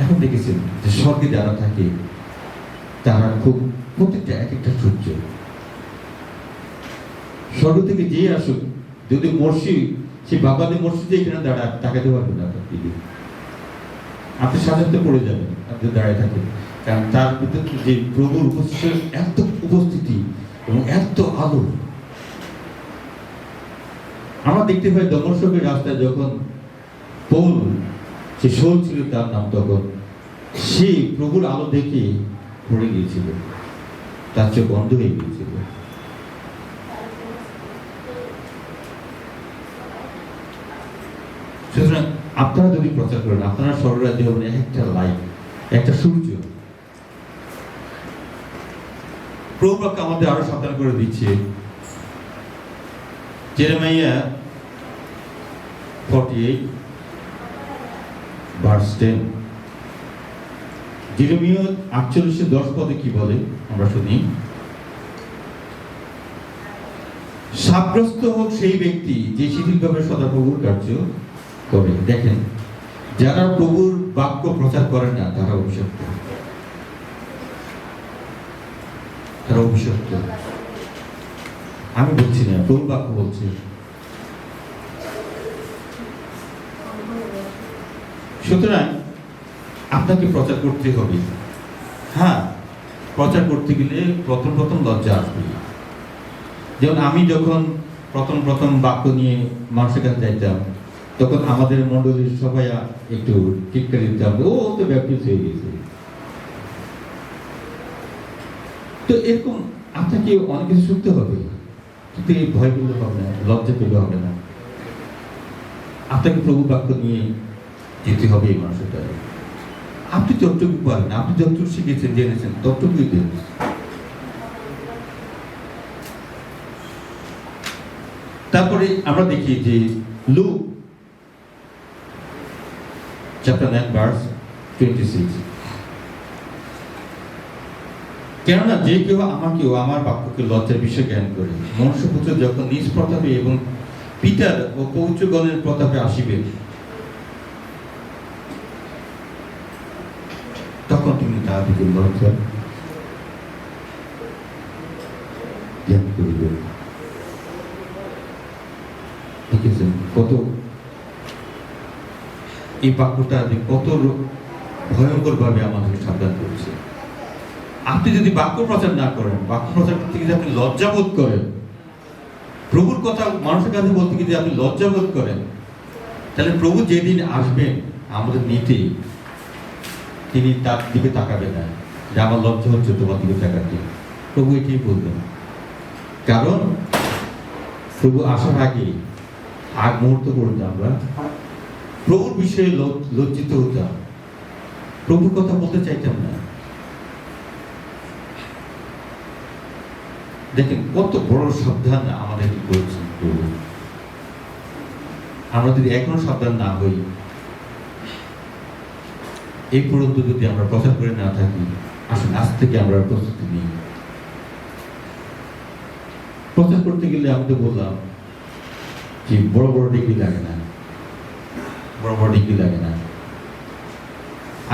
এখন দেখেছেন যে স্বর্গে যারা থাকে তারা খুব প্রত্যেকটা এক একটা সূর্য। স্বর্গ থেকে যে আসুক, যদি মসজিদ, সেই বাবাদের মসজিদে এখানে দাঁড়ায় তাকাতে পারবে না তার দিকে। আপনি সাজাতে পড়ে যাবেন, আপনি দাঁড়িয়ে থাকেন, কারণ তার ভিতরে যে প্রভুর এত উপস্থিতি এবং এত আলো। আমরা দেখতে পাই দমস্কোর রাস্তায় যখন পৌল, সে শোল ছিল তার নাম, তখন সে প্রভুর আলো দেখে পড়ে গিয়েছিল, তার চোখ বন্ধ হয়ে গিয়েছিল। সুতরাং আপনারা যদি প্রচার করেন, আপনারা স্বর্গরাজ্যে হবেন একটা লাইট, একটা সূর্য। প্রভু বাক্য আমাদের আরো সাবধান করে দিচ্ছে। জেরেমাইয়া 48 ভার্স 10, জেরেমিয়া 48:10 পদে কি বলে আমরা শুনি। সাব্যস্ত হোক সেই ব্যক্তি যে শিথিলভাবে সদাপ্রভুর কার্য করে। দেখেন, যারা প্রভুর বাক্য প্রচার করেন না তারা অভিশপ্ত, তারা অভিশপ্ত। আমি বলছি না, প্রভুর বাক্য বলছি। সুতরাং আপনাকে প্রচার করতে হবে। হ্যাঁ, প্রচার করতে গেলে প্রথম লজ্জা আসবে। যেমন আমি যখন প্রথম বাক্য নিয়ে মানুষের কাছে যাইতাম, তখন আমাদের মন্ডলীর সবাই একটু টিটকারি দিতাম, ও তো ব্যাপটিস্ট হয়ে গেছে। তো এরকম আপনাকে অনেক কিছু শুনতে হবে, কিন্তু এই ভয় পেলে হবে না, লজ্জা পেলে হবে না। আপনাকে প্রভু বাক্য নিয়ে যেতে হবে এই মানুষের দ্বারা। আপনি যতটুকু পারেন, আপনি যতটুকু শিখেছেন, জেনেছেন, ততটুকুই দেন। তারপরে আমরা দেখি যে লুক চ্যাপ্টার 9 ভার্স 26, কেননা যে কেউ আমাকেও আমার বাক্যকে লজ্জার বিষয় জ্ঞান করে, মনুষ্যপুত্র যখন নিজ প্রতাপে এবং পিতার ও পৌত্রগণের প্রতাপে আসিবে, তখন তিনি তাহাদিকে লজ্জা জ্ঞান করিবেন। দেখেছেন কত এই বাক্যটা কত ভয়ঙ্কর ভাবে আমাদেরকে সাবধান করছে। আপনি যদি বাক্য প্রচার না করেন, বাক্য প্রচার করতে গিয়ে আপনি লজ্জাবোধ করেন, প্রভুর কথা মানুষের কাছে বলতে গিয়ে আপনি লজ্জাবোধ করেন, তাহলে প্রভু যেদিন আসবেন আমাদের নিতে, তিনি তার দিকে তাকাবেন না যে আমার লজ্জা হচ্ছে তোমার দিকে তাকাতে। প্রভু এটাই বলবেন, কারণ প্রভু আসার আগে মুহূর্ত পর্যন্ত আমরা প্রভুর বিষয়ে লজ্জিত হতাম, প্রভুর কথা বলতে চাইতাম না। দেখেন কত বড় সাবধান আমাদের কি করছেন প্রভু। আমরা যদি এখনো সাবধান না হই, এই পর্যন্ত যদি আমরা প্রচার করে না থাকি, আসলে আজ থেকে আমরা প্রস্তুতি নিই। প্রচার করতে গেলে আমি তো বললাম যে বড় বড় ডিগ্রি লাগে না, বড় বড় ডিগ্রি লাগে না।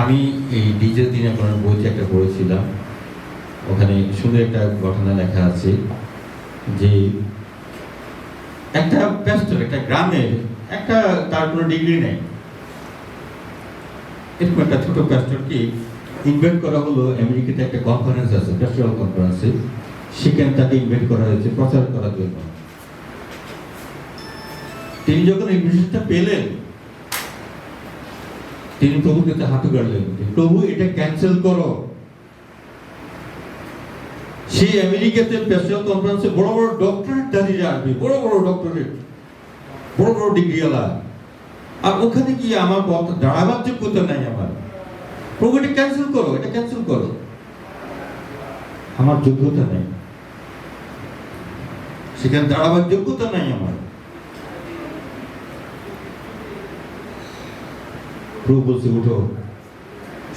আমি এই ডিজেল দিনাকরণের বইতে একটা পড়েছিলাম, ওখানে সুন্দর একটা ঘটনা লেখা আছে যে একটা প্যাস্টর, একটা গ্রামের, একটা তার কোনো ডিগ্রি নেই, এরকম একটা ছোট প্যাস্টরকে ইনভাইট করা হলো আমেরিকাতে একটা কনফারেন্স আছে, প্যাস্টরাল কনফারেন্সে। সেখানে তাকে ইনভাইট করা হয়েছে প্রচার করার জন্য। তিনি যখন ইনভিটেশনটা পেলেন, তিনি প্রভুর কাছে হাঁটু গাড়লেন, প্রভু এটা ক্যান্সেল করো। সেই আমেরিকাতে প্যাস্টরাল কনফারেন্সে বড় বড় ডক্টরেট দাঁড়িয়ে আসবে, বড় বড় ডক্টরেট, বড় বড় ডিগ্রিওয়ালা, আর ওখানে কি আমার দাঁড়াবার যোগ্যতা নাই আমার। প্রভু এটা ক্যান্সেল করো, এটা ক্যান্সেল করো, আমার যোগ্যতা নেই, সেখানে দাঁড়াবার যোগ্যতা নাই আমার। প্রভু বলছে উঠো,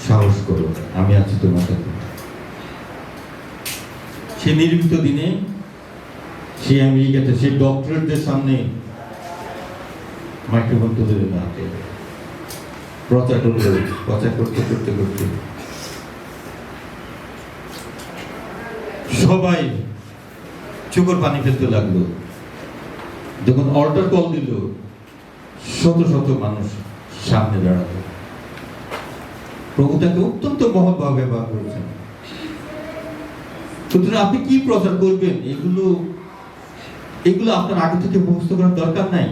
সাহস করো, আমি আছি তোমার সাথে। সে নির্মিত দিনে সে আমেরিকাতে সে ডক্টরেটদের সামনে মাইক্রোফোন তুলে দিল হাতে, প্রচার করতে করতে করতে সবাই চোখের পানি ফেলতে লাগলো। যখন অল্টার কল দিল, শত শত মানুষ সামনে দাঁড়ালো। প্রভু তাকে অত্যন্ত মহৎভাবে ব্যবহার করেছেন। সুতরাং আপনি কি প্রচার করবেন এগুলো আপনার আগে থেকে মুখস্থ করার দরকার নাই।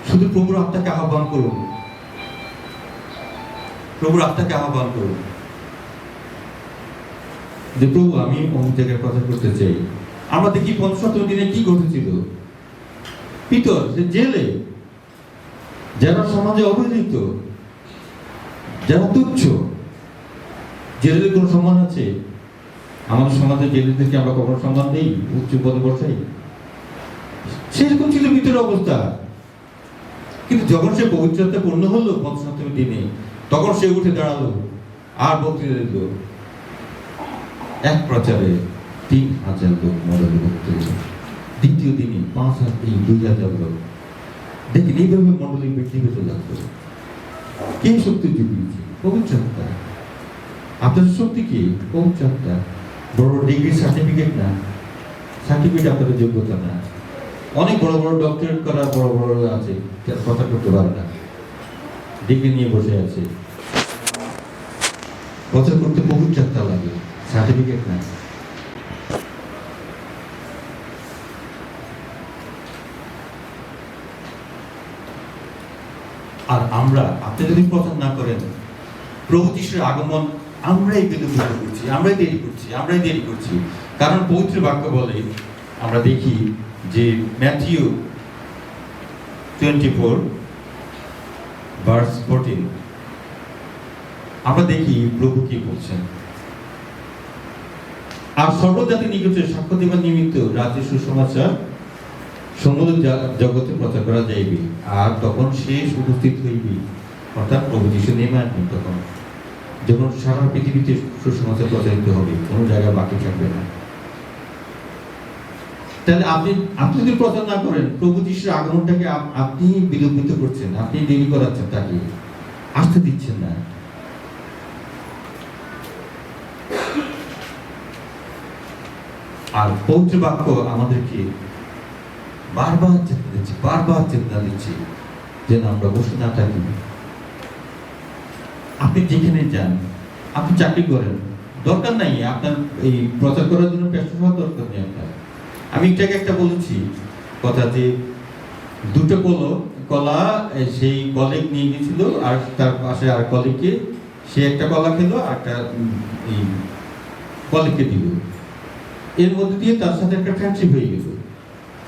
শুধু প্রভুর আপনাকে আহ্বান করুন, প্রভুর আপনাকে আহ্বান করুন যে প্রভু আমি অমুক জায়গায় প্রচার করতে চাই। আমরা দেখি ৫০ দিনে কি ঘটেছিল। পিতর যে জেলে, যারা সমাজে অবহেলিত, যারা তুচ্ছ, জেলের কোন সম্মান আছে? আমাদের সমাজে জেলেদেরকে আমরা কখনো সম্মান দেই, উচ্চ পদে বসাই? সেরকম ছিল পিতরের অবস্থা। কিন্তু যখন সে পবিত্রতা পূর্ণ হলো ৫০ দিনে, তখন সে উঠে দাঁড়ালো আর বক্তৃতা দিল। এক প্রচারে ৩,০০০ লোক মডেল বক্তৃতা, দ্বিতীয় দিনে ২,০০০ লোক। দেখেন এইভাবে মন্ডলী বৃদ্ধি পেতে লাগলো। কে শক্তি জুগিয়েছে? পবিত্রতা। আপনাদের শক্তি কি? পবিত্রতা। বড় ডিগ্রি সার্টিফিকেট না, সার্টিফিকেট আপনাদের যোগ্যতা না। অনেক বড় বড় ডক্টরেট করা বড় বড় আছে, কথা করতে পারে না, ডিগ্রি নিয়ে বসে আছে। প্রচার করতে পবিত্রতা লাগে, সার্টিফিকেট না। আর আপনি যদি প্রচার না করেন, প্রভু যিশুর আগমন আমরাই বিলম্বিত করছি, আমরাই দেরি করছি। কারণ পবিত্র বাক্য বলে, আমরা দেখি যে ম্যাথিউ 24:14, আমরা দেখি প্রভু কি বলছেন। আর সর্বজাতি নিকটে সাক্ষ্য দেবার নিমিত্ত রাজ্যের সুসমাচার সমুদ্র জগতে প্রচার করা যাইবে, আর তখন শেষ উপস্থিত হইবে। অর্থাৎ প্রভু যিশু নেমে আসবেন তখন, যখন সারা পৃথিবীতে সুসমাচার প্রচারিত হবে, কোনো জায়গায় বাকি থাকবে না। তাহলে আপনি যদি প্রচার না করেন, প্রভু যিশুর আগমনটাকে আপনি বিলম্বিত করছেন, আপনি দেরি করাচ্ছেন, তাকে আসতে দিচ্ছেন না। আর পবিত্র বাক্য আমাদেরকে বারবার চেতনা দিচ্ছে যেন আমরা বসে না থাকি। আপনি যেখানে যান, আপনি চাকরি করেন, দরকার নাই আপনার এই প্রচার করার জন্য ব্যস্ত হওয়ার দরকার নেই আপনার। আমি একটা বলেছি কথা, যে দুটো কলা সেই কলিগ নিয়ে গেছিল, আর তার পাশে আর কলিগকে, সে একটা কলা খেলো আর একটা কলিগকে দিল। এর মধ্যে দিয়ে তার সাথে একটা ফ্রেন্ডশিপ হয়ে গেল।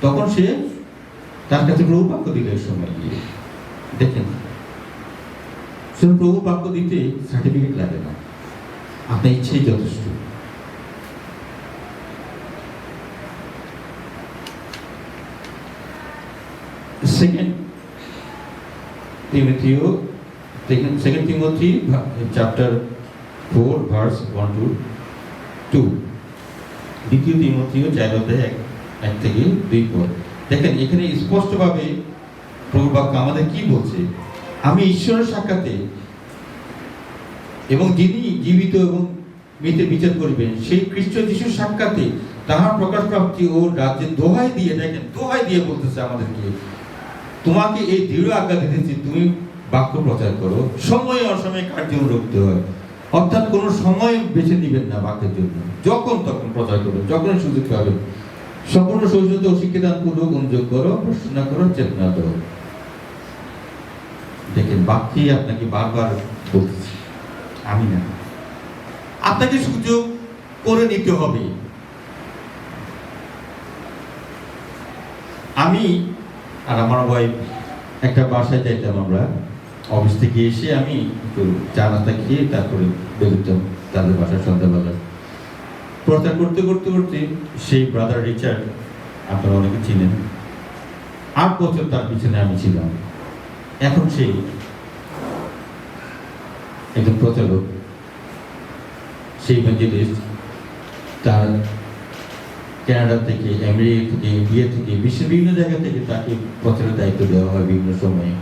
তখন সে তার কাছে প্রভু বাক্য দিল। এক সময় গিয়ে দেখেন, প্রভু বাক্য দিতে সার্টিফিকেট লাগে না, আপনার ইচ্ছেই যথেষ্ট। Second Timothy chapter 4 verse 1-2, দ্বিতীয় তিমথিও 4:1-2 দেখেন, এখানে স্পষ্টভাবে প্রভু বাক্য আমাদের কি বলছে। আমি ঈশ্বরের সাক্ষাতে এবং যিনি জীবিত এবং মৃত বিচার করবেন, সেই খ্রিস্ট যিশুর সাক্ষাতে তাহার প্রকাশ প্রাপ্তি ও রাজ্যের দোহাই দিয়ে, দেখেন দোহাই দিয়ে বলতেছে আমাদেরকে, তোমাকে এই দৃঢ় আজ্ঞা দিতেছি, তুমি বাক্য প্রচার করো, সময়ে অসময়ে কার্য রুখতে হয়। অর্থাৎ কোনো সময় বেছে দিবেন না বাক্যের জন্য, যখন তখন প্রচার করো, যখনই সুযোগ পাবে। সম্পূর্ণ সহিষ্ণুতা ও শিক্ষাদান পূর্বক অনুযোগ করো, প্রশ্ন করো, চেতনা করো। দেখেন, বাক্যে আপনাকে বারবার বলতেছি, আমি না, আপনাকে সুযোগ করে নিতে হবে। আমি আর আমার ওয়াইফ একটা বাসায় যাইতাম, আমরা অফিস থেকে এসে আমি একটু চা নাস্তা খেয়ে তারপরে বেরোতাম তাদের বাসায় সন্ধ্যাবেলা। প্রচার করতে করতে করতে সেই ব্রাদার রিচার্ড, আপনারা অনেকে চিনেন, 8 বছর তার পিছনে আমি ছিলাম। এখন সেই একজন প্রচারক, সেই ইভাঞ্জেলিস্ট, তার কানাডা থেকে, আমেরিকা থেকে, ইন্ডিয়া থেকে, বিশ্বের বিভিন্ন জায়গা থেকে তাকে প্রচারের দায়িত্ব দেওয়া হয় বিভিন্ন সময়ে,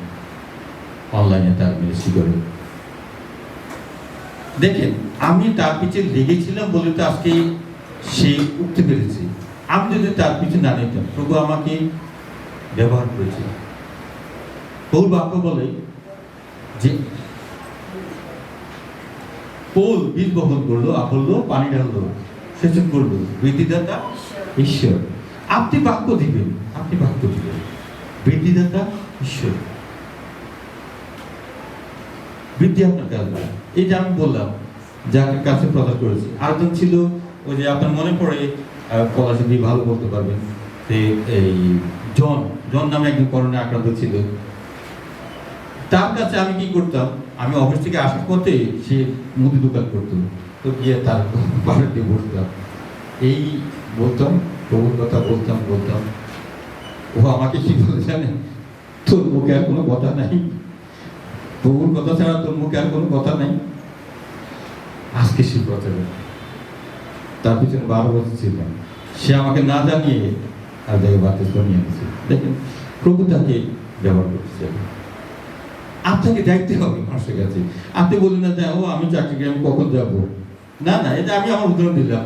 অনলাইনে তার মিনিস্ট্রি করে। দেখেন, আমি তার পিছনে লেগেছিলাম বলে তো আজকে সে উঠতে পেরেছে। আমি যদি তার পিছনে না নিতাম, প্রভু আমাকে ব্যবহার করেছে। বহু বাক্য বলে যে পোল বীজ বপন করলো, আফললো, পানি ঢাললো, সেচন করলো, বৃদ্ধিদাতা ঈশ্বর। আপনি বাক্য দিবেন, আপনি বাক্য দিবেন, বৃদ্ধিদাতা ঈশ্বর। বৃদ্ধি আপনার কাজ না। এই যে আমি বললাম যাকে কাছে প্রচার করেছি, আরেকজন ছিল ওই যে আপনার মনে পড়ে পলাশী ভালো বলতে পারবেন, এই জন জন নামে একজন করোনা আক্রান্ত ছিল। তার কাছে আমি কি করতাম, আমি অফিস থেকে আসার পথে সে মুদি দোকান করতো, তো গিয়ে তার বাড়িতে বসতাম, এই বলতাম প্রভুর কথা বলতাম। ও আমাকে কি বলে জানেন, তোর মুখে আর কোনো কথা নাই, প্রভুর কথা ছাড়া তোর মুখে আর কোনো কথা নাই। আজকে সে প্রচার, তার পিছনে 12 বছর ছিলাম, সে আমাকে না জানিয়ে আর জায়গায় বাতিল নিয়ে আসছে। দেখেন প্রভু তাকে ব্যবহার করছে। আপনাকে দেখতে হবে মানুষের কাছে। আপনি বললেন না যে ও আমি চাকরি আমি কখন যাবো, না না, এটা আমি আমার উদাহরণ দিলাম।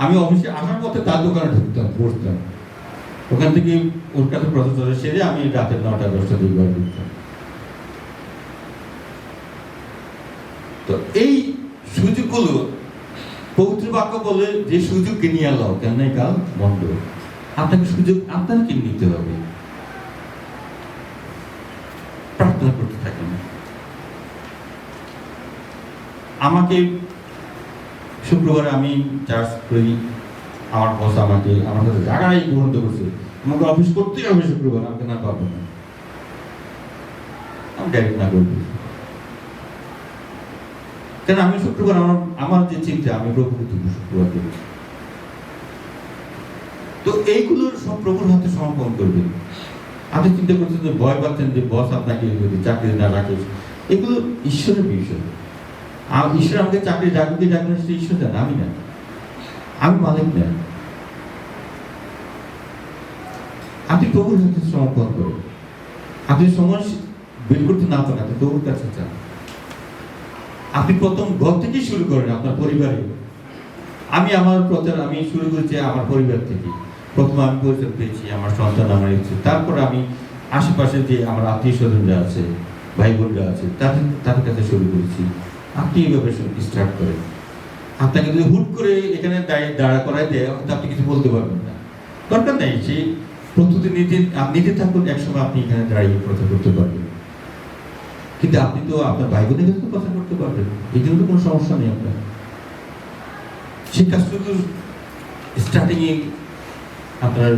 আমি অফিসে আসার পথে তার দোকানে ঢুকতাম, বসতাম, ওখান থেকে ওর কাছে প্রচার সেরে আমি রাতের 9টা 10টা দিকে ঘরে ঢুকতাম। তো এই সুযোগগুলো পবিত্র বাক্য বলে যে সুযোগকে নিয়ে এলো কেন কাল মন্দ। আপনাকে সুযোগ আপনাকে নিতে হবে। প্রার্থনা করতে থাকেন। আমাকে শুক্রবারে আমি চার্জ করি, আমার বস আমাকে আমার কাছে জায়গায় গ্রহণ করছে, আমাকে অফিস করতেই হবে শুক্রবার, আমাকে না পাবো না, আমি ডাইরেক্ট না করবো। কেন আমি শুক্রবার আমার যে চিন্তা আমি প্রভুকে দিব শুক্রবার দেব। তো এইগুলোর সব প্রভুর হাতে সমর্পণ করবেন। আপনি চিন্তা করছেন যে ভয় পাচ্ছেন যে বস আপনাকে যদি চাকরি না রাখে, এগুলো ঈশ্বরের বিষয়। আর ঈশ্বর আমাকে চাকরি রাখবে রাখবেন সেটা ঈশ্বর জানে, আমি না, আমি মালিক না। আপনি প্রভুর হাতে সমর্পণ করেন। আপনি সময় বের করতে না পারেন, আপনি প্রভুর কাছে চান। আপনি প্রথম ঘর থেকেই শুরু করেন, আপনার পরিবারে। আমি শুরু করেছি আমার পরিবার থেকে। প্রথম আমি পরিচয় পেয়েছি আমার সন্তান, আমার ইচ্ছে, তারপর আমি আশেপাশে যে আমার আত্মীয় স্বজনরা আছে, ভাই বোনরা আছে, তাদের কাছে শুরু করেছি। আপনি এইভাবে স্টার্ট করেন। আপনাকে যদি হুট করে এখানে দাঁড়া করাই দেয়, হয়তো আপনি কিছু বলতে পারবেন না, দরকার নেই। সেই প্রস্তুতি নিতে থাকুন, একসময় আপনি এখানে দাঁড়িয়ে কথা করতে পারবেন। কিন্তু আপনি তো আপনার ভাই বোনের কাছে কথা করতে পারবেন, এই জন্য তো কোনো সমস্যা নেই আপনার। সেই কাজটা তো স্টার্টিং এ আপনার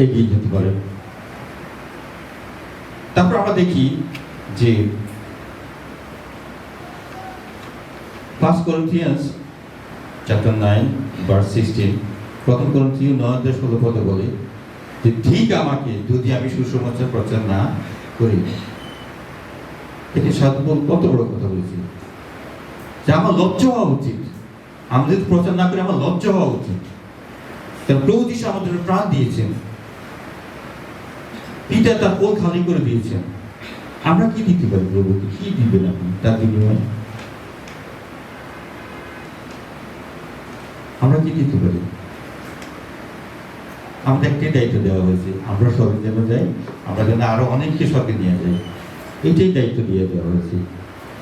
এগিয়ে যেতে পারেন। তারপর আমরা দেখি যে 1 Corinthians chapter 9 verse 16, প্রথম করন্থীয় 9:16 বলে যে ঠিক আমাকে যদি আমি সুসমাচার প্রচার না করি। এটি সাধু কত বড় কথা বলেছি যে আমার লজ্জা হওয়া উচিত। আমরা যদি প্রচার না করি আমার লজ্জা হওয়া উচিত, কারণ প্রভু যিশু আমাদের প্রাণ দিয়েছেন, পিতা তার কোল খালি করে দিয়েছেন। আমরা কি দিতে পারি প্রভুকে? কি দিবেন আপনি তার বিনিময়ে? আমরা কি দিতে পারি? আমাদের একটাই দায়িত্ব দেওয়া হয়েছে, আমরা স্বর্গে যেন যাই, আমরা যেন আরো অনেককে স্বর্গে নিয়ে যাই, এটাই দায়িত্ব দিয়ে দেওয়া হয়েছে।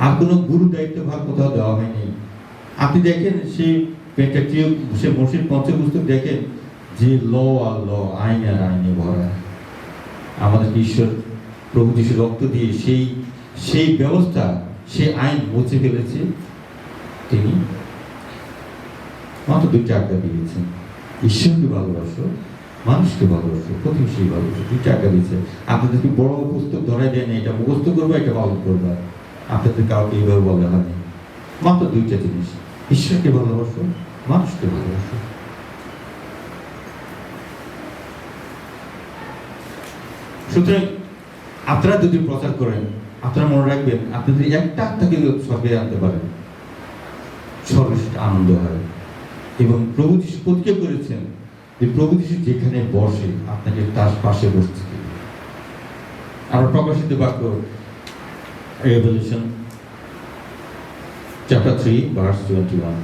আর কোনো গুরু দায়িত্ব ভাগ কোথাও দেওয়া হয়নি। আপনি দেখেন সে পেন্টাটিউক, সে মসির পঞ্চপুস্তক দেখেন যে ল আর ল, আইন আর আইনে ভরা। আমাদের ঈশ্বর প্রভু যিশুর রক্ত দিয়ে সেই ব্যবস্থা, সেই আইন মুছে ফেলেছে। তিনি মাত্র 2টা আজ্ঞা দিয়েছেন, ঈশ্বরকে ভালোবাসো, মানুষকে ভালোবাসো, প্রতিবেশী ভালোবাসো। 2টা আজ্ঞা দিয়েছে। আপনাদেরকে বড় পুস্তক ধরাই দেয় না, এটা মুখস্থ করবা, এটা পালন করবা। আপনাদের কাউকে এইভাবে বলা হয়নি। মাত্র 2টা জিনিস, ঈশ্বরকে ভালোবাসো, মানুষকে ভালোবাসো। সুতরাং আপনারা যদি প্রচার করেন, আপনারা মনে রাখবেন, আপনি যদি একটা আত্মাকে স্বর্গে আনতে পারেন, সর্বশ্রেষ্ঠ আনন্দ হয়। এবং প্রভু যিশু প্রতিজ্ঞা করেছেন যে প্রভু যিশু যেখানে বসে আপনাকে তার পাশে বসতে দেবে। আমরা প্রকাশিত বাক্য রেভেলেশন চ্যাপ্টার 3 ভার্স 21,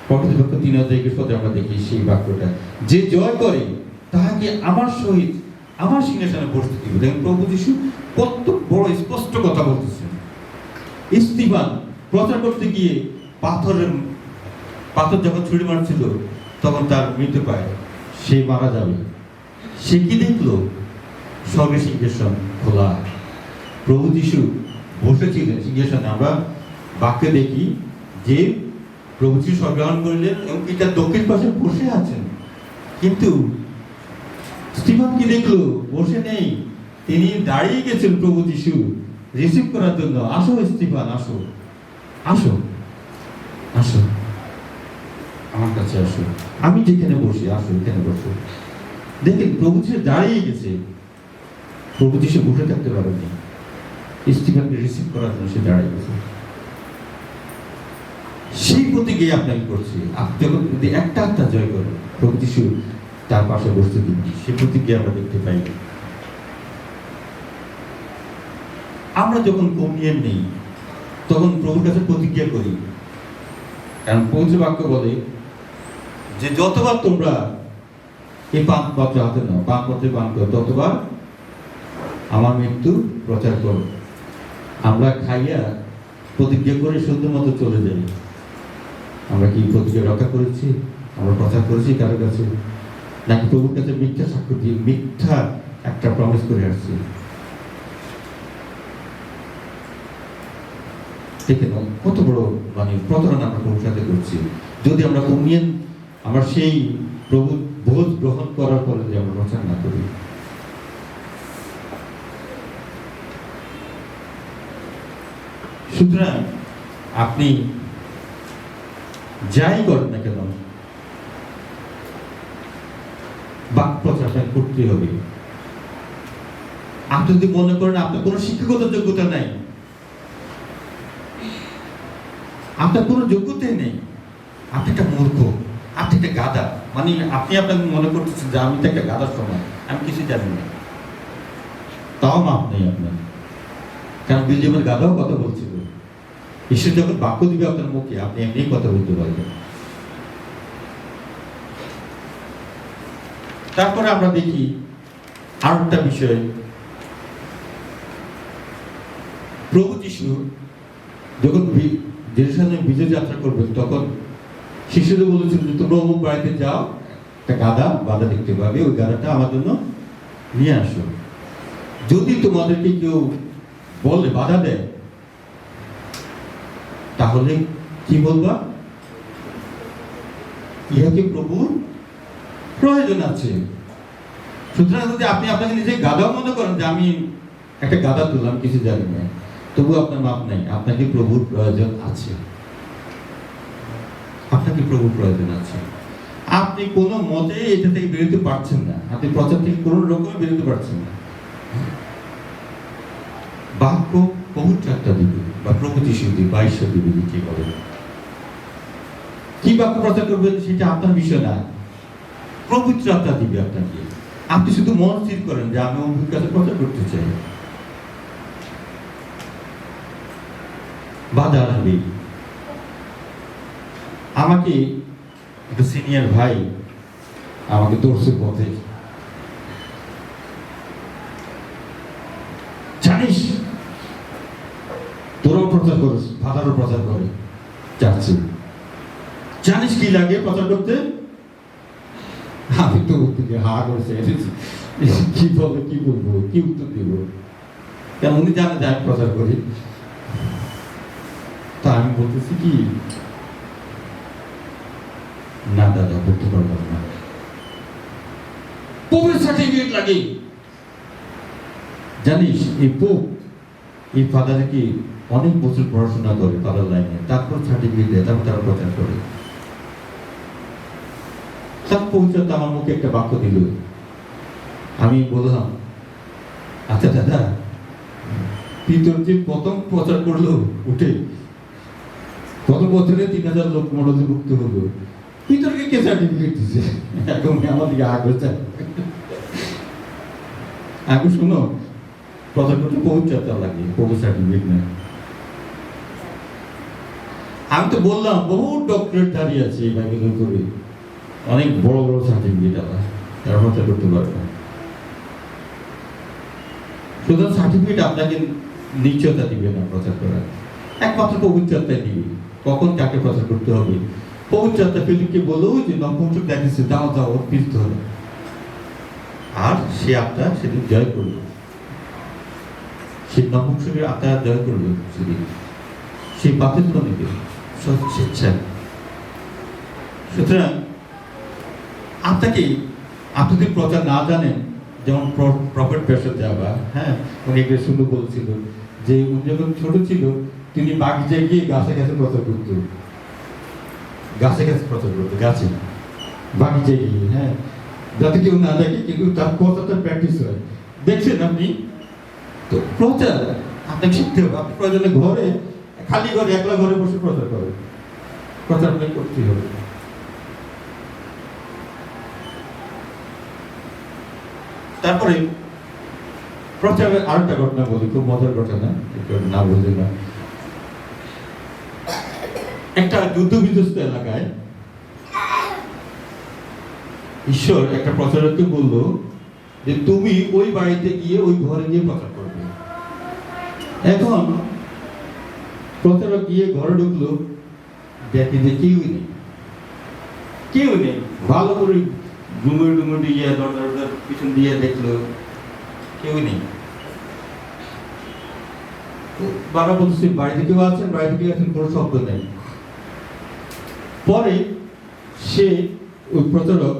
প্রকাশিত বাক্য 3:21 আমরা দেখি সেই বাক্যটা, যে জয় করে তাহাকে আমার সহিত আমার সিংহাসনে বসতে দিব। দেখেন প্রভু যিশু কত বড় স্পষ্ট কথা বলতেছেন। স্থিফান প্রচার করতে গিয়ে পাথর যখন ছুরি মারছিল তখন তার মৃত্যু পায়, সে মারা যাবে। সে কি দেখলো? স্বর্গের সিংহাসন খোলা, প্রভু যিশু বসেছিলেন সিংহাসনে। আমরা বাক্যে দেখি যে প্রভু যিশু স্বর্গারোহণ করলেন এবং পিতার দক্ষিণ পাশে বসে আছেন। কিন্তু স্টিফান কি দেখলো? বসে নেই, তিনি দাঁড়িয়ে গেছেন প্রভু যিশু রিসিভ করার জন্য। আসো স্টিফান, আসো, আসো, আসো আমার কাছে আসো, আমি যেখানে বসি, আসো এখানে বসো। দেখেন প্রভু যিশু দাঁড়িয়ে গেছে, প্রভু যিশু বসে থাকতে পারেনি, স্টিফানকে রিসিভ করার জন্য সে দাঁড়িয়ে গেছে। সেই প্রতিক্রিয়া আপনাকে করছে। আপনি যখন যদি একটা আত্মা জয় করেন, প্রভু যিশু তার পাশে বসতে দিন, সেই প্রতিক্রিয়া আমরা দেখতে পাই। আমরা যখন কমিউনিয়ন নেই তখন প্রভুর কাছে প্রতিজ্ঞা করি, কারণ পবিত্র বাক্য বলে যে যতবার তোমরা এই পানপত্র হাতে নাও, পানপত্রে পান করো, ততবার আমার মৃত্যু প্রচার করো। আমরা খাইয়া প্রতিজ্ঞা করে সুন্দর মতো চলে যাই। আমরা কি প্রতিজ্ঞা রক্ষা করেছি? আমরা প্রচার করেছি কারোর কাছে? নাকি প্রভুর কাছে মিথ্যা সাক্ষ্য দিয়ে মিথ্যা একটা প্রমিস করে আসছি? দেখে নাও কত বড় প্রতারণা আমরা প্রভুর সাথে করছি। যদি আমরা কমিউনিয়ন, আমরা সেই প্রভু ভোজ গ্রহণ করার পরে যে আমরা প্রচার না করি। সুতরাং আপনি যাই করেন না কেন, বাক প্রচার করতে হবে। আপনি যদি মনে করেন আপনার কোনো শিক্ষাগত যোগ্যতা নাই, আপনার কোনো যোগ্যতাই নেই, আপনি একটা মূর্খ, আপনি একটা গাধা, মানে আপনি আপনাকে মনে করতেছেন যে আমি তো একটা গাধার সমান, আমি কিছু জানি না, তাও মাপ নেই আপনার। কারণ বিলিয়ামের গাধাও কথা বলছিল। ঈশ্বর যখন বাক্য দিবে আপনার মুখে, আপনি এমনি কথা বলতে পারবেন। তারপরে আমরা দেখি আর একটা বিষয়, প্রভু যিশু যখন জেরুজালেমে বিজয় যাত্রা করবেন তখন শিশুদের বলেছিল যে তোমরা অমুক বাড়িতে যাও, একটা গাধা দেখতে পাবে, ওই গাধাটা আমার জন্য নিয়ে আসো। যদি তোমাদেরকে কেউ বলে, বাধা দেয়, তাহলে কি বলবা? ইহাকে প্রভুর প্রয়োজন আছে। সুতরাং যদি আপনি আপনাকে নিজে গাধা মনে করেন যে আমি একটা গাধা তুললাম, কিছু জানি না, তবু আপনার মাপ নাই। আপনাকে প্রভুর প্রয়োজন আছে, আপনাকে প্রভুর প্রয়োজন আছে। আপনি কোনো মতে এটা থেকে বেরোতে পারছেন না, আপনি প্রচার থেকে কোনো রকমে বেরোতে পারছেন না। বাক্য পবিত্র আত্মা দিবে বা প্রভু যিশু দিবে বা ঈশ্বর দিবে, কি বলে, কি বাক্য প্রচার করবেন সেটা আপনার বিষয় না, পবিত্র আত্মা দিবে আপনাকে। আপনি শুধু মন স্থির করেন যে আমি অমুক কাছে প্রচার করতে চাই, বাধা আসবে। আমাকে একটা সিনিয়র ভাই আমাকে তোরছে পথে, জানিস তোরাও প্রচার করিস, ফাদারও প্রচার করে চাচ্ছি, জানিস কি লাগে প্রচার করতে? আমি তো থেকে হা করেছে, কি বলবো, কি বলবো, কি উত্তর দিব? কেন উনি জানে যে আমি প্রচার করি। তা আমি বলতেছি কি, না দাদা বলতে পারলাম না, পোপের সার্টিফিকেট লাগে। জানিস এই পোপ, এই ফাদার কি অনেক বছর পড়াশোনা করে ফাদার লাইনে, তারপর সার্টিফিকেট দেয়, তারপর তারা প্রচার করে। তার পবিত্রতা আমার মুখে একটা বাক্য দিল। আমি বললাম, আচ্ছা দাদা, পিতর যে প্রথম প্রচার করলো উঠে, গত বছরে 3000 লোক মনোযোগমুক্ত হলো, পিতরকে কে সার্টিফিকেট দিচ্ছে? এখন আমার দিকে আগে আগে শোনো, প্রচার করতে পবিত্রতা লাগে, প্রভু সার্টিফিকেট নেই। আমি তো বললাম বহু ডক্টরেট দাঁড়িয়ে আছে এই বাইবেলের করে, অনেক বড় বড় সার্টিফিকেট আলাদা, তারা প্রচার করতে পারবে। সুতরাং সার্টিফিকেট আপনাকে নিশ্চয়তা দিবে না প্রচার করার। একমাত্র পবিত্র আত্মাই দিবে কখন কাকে প্রচার করতে হবে। পবিত্র আত্মা ফিলিপকে বললো যে নপুংসক দেখেছে, যাও যাও ওর পিছতে হবে। আর সে আত্মা সেদিন জয় করলো, সে নপুংসকের আত্মা জয় করলো সেদিন, সেই পাপের নেবে স্বেচ্ছায়। সুতরাং আপনাকে, আপনি যদি প্রচার না জানেন, যেমন প্রফেট পেশা যাবা, হ্যাঁ, উনি একটা সুন্দর বলছিল যে উনি যখন ছোট ছিল তিনি বাগিচায় গিয়ে গাছে গাছে প্রচার করতো, গাছে গাছে প্রচার করতো, গাছে বাগিচায় গিয়ে, হ্যাঁ, যাতে কেউ না দেখে, কিন্তু তার প্রচারটা প্র্যাকটিস হয়। দেখছেন আপনি? তো প্রচার আপনাকে শিখতে হবে। আপনি প্রয়োজনে ঘরে, খালি ঘরে, একলা ঘরে বসে প্রচার করেন, প্রচার আপনাকে করতেই হবে। তারপরে প্রচারের আরেকটা ঘটনা বলি, খুব মজার ঘটনা, না বলতে না। একটা যুদ্ধ বিধ্বস্ত এলাকায় ঈশ্বর একটা প্রচারককে বললো যে তুমি ওই বাড়িতে গিয়ে ওই ঘরে গিয়ে প্রচার করবে। এখন প্রচারক গিয়ে ঘরে ঢুকলো, দেখে যে কেউ নেই, কেউ নেই। ভালো করে ডুমুর ডুমুর দিয়ে দরজার পিছন দিয়ে দেখলো, কেউ নেই। বাবা বলছে বাড়িতে কেউ আছেন, বাড়িতে কেউ আছেন, কোনো শব্দ নেই। পরে সে ওই প্রচারক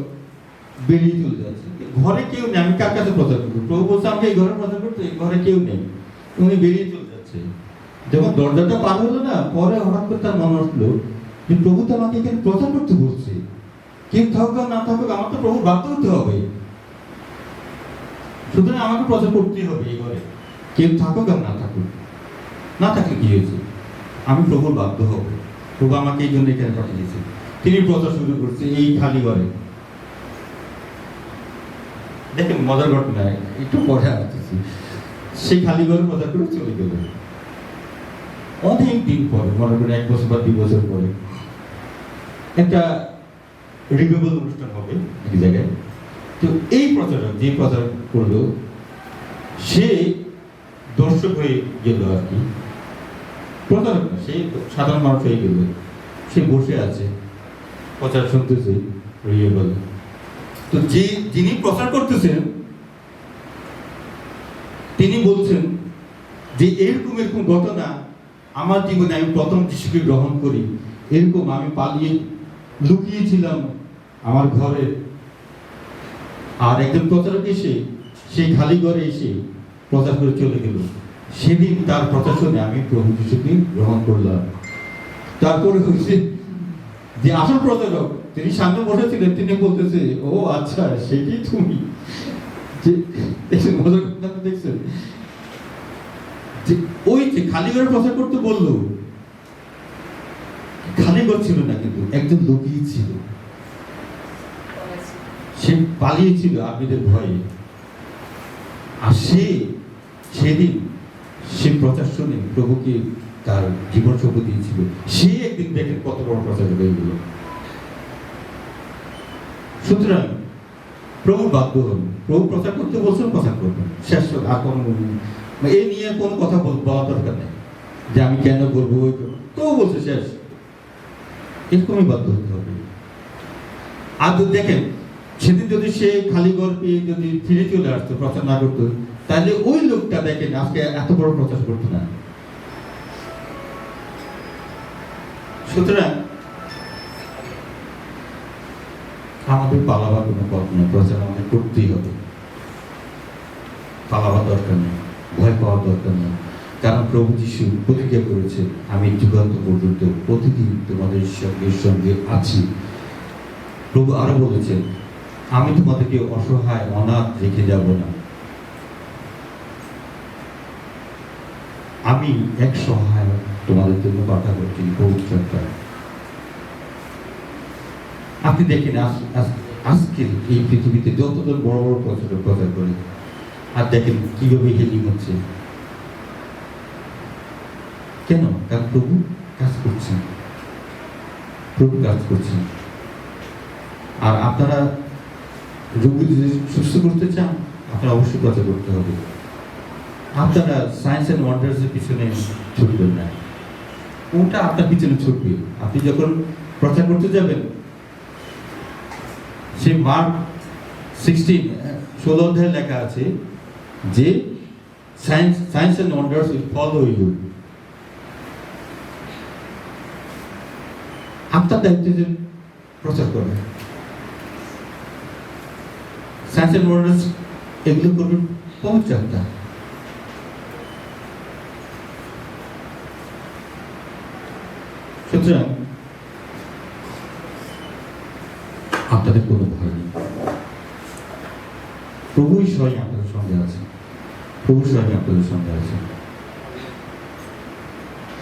বেরিয়ে চলে যাচ্ছে, ঘরে কেউ নেই, আমি কার কাছে প্রচার করবো? প্রভু বলছে আমাকে এই ঘরে প্রচার করতে, ঘরে কেউ নেই। উনি বেরিয়ে চলে যাচ্ছে, যখন দরজাটা পার হলো না, পরে হঠাৎ করে তার মনে আসলো যে প্রভু তো আমাকে এখানে প্রচার করতে বলছে, কেউ থাকুক না থাকুক আমার তো প্রভুর বাধ্য হতে হবে, সুতরাং আমাকে প্রচার করতেই হবে এই ঘরে, কেউ থাকুক আর না থাকুক। না থাকলে কি হয়েছে, আমি প্রভুর বাধ্য হব, প্রভু আমাকে এই জন্য এখানে পাঠিয়েছে। তিনি প্রচার শুরু করছে এই খালি ঘরে। দেখেন মজার ঘটনা, একটু পরে আসতেছি। সেই খালি ঘরে প্রচার করে চলে গেল। অনেক দিন পরে, মনে করেন 1 বছর বা 2 বছর পরে, একটা রিভিউয়াল অনুষ্ঠান হবে এক জায়গায়। তো এই প্রচারক যে প্রচার করলো, সে দর্শক হয়ে গেল আর কি, প্রচারক না, সে সাধারণ মানুষ হয়ে গেল। সে বসে আছে, প্রচার শুনতেছে রিভিউয়াল। তো যিনি প্রচার করতেছেন তিনি বলছেন যে এরকম এরকম ঘটনা আমার জীবনে, আমি প্রথম যিশুকে গ্রহণ করি, এরকম আমি পালিয়ে লুকিয়েছিলাম আমার ঘরে। আর একজন প্রচারক এসে সেই খালি ঘরে এসে প্রচার করে চলে গেল। সেদিন তার প্রচার শুনে আমি প্রভু যিশুকে গ্রহণ করলাম। তারপরে হয়েছে যে আসল প্রচারক তিনি সামনে বসেছিলেন, তিনি বলতেছে, ও আচ্ছা সেটি তুমি, দেখছেন যে ওই যে খালি ঘরে প্রচার করতে বললো, খালি ঘর ছিল না, কিন্তু একজন লোকই ছিল, সে পালিয়েছিল আর্মিদের ভয়ে। আর সেদিন সে প্রচার শুনে প্রভুকে তার জীবন সঁপে দিয়েছিল। সে একদিন দেখেন কত বড় প্রচার হয়ে গেল। সুতরাং প্রভু বাধ্য হন, প্রভু প্রচার করতে বলছেন, প্রচার করবেন, শেষ। আর কোনো এই নিয়ে কোনো কথা বলা দরকার নেই যে আমি কেন বলবো, ওই তো বলছে শেষ, এরকমই বাধ্য হতে হবে। আর দেখেন সেদিন যদি সে খালি ঘর পেয়ে যদি ফিরে চলে আসতো, প্রচার না করতো, তাহলে ওই লোকটা দেখেন আজকে এত বড় প্রচার করতো না। সুতরাং আমাদের পালাবার কোনো পথ নেই, প্রচার আমাদের করতেই হবে। পালাবার দরকার নেই, ভয় পাওয়ার দরকার নেই, কারণ প্রভু যিশু প্রতিজ্ঞা করেছে, আমি যুগান্ত পর্যন্ত প্রতিদিন তোমাদের সঙ্গে সঙ্গে আছি। প্রভু আরো বলেছেন, আমি তোমাদেরকে অসহায় অনাথ রেখে যাব না, আমি এক সহায় তোমাদের জন্য পাঠাবো, তিনি পবিত্র আত্মা। আপনি দেখেন আজকে এই পৃথিবীতে যতজন বড় বড় প্রচার করে, আর দেখেন কিভাবে হেলিং হচ্ছে। কেন? কারণ প্রভু কাজ করছেন, প্রভু কাজ করছেন। আর আপনারা রোগী যদি সুস্থ করতে চান, আপনারা অবশ্যই প্রচার করতে হবে। আপনারা সায়েন্স অ্যান্ড ওয়ান্ডার্সের পিছনে ছুটবেন না, ওটা আপনার পিছনে ছুটবে। আপনি যখন প্রচার করতে যাবেন, সেই মার্ক 16 অধ্যায়ে লেখা আছে যে science and wonders will follow you. আপনার দায়িত্ব যে প্রচার করবেন। সায়েন্স এন্ড ওয়ান্ডার্স এগুলো করবেন পবিত্র আত্মা। সুতরাং আপনাদের কোনো ভয় নেই, প্রভুই স্বয়ং আপনাদের সঙ্গে আছে, প্রভু স্বয়ং আপনাদের সঙ্গে আছে।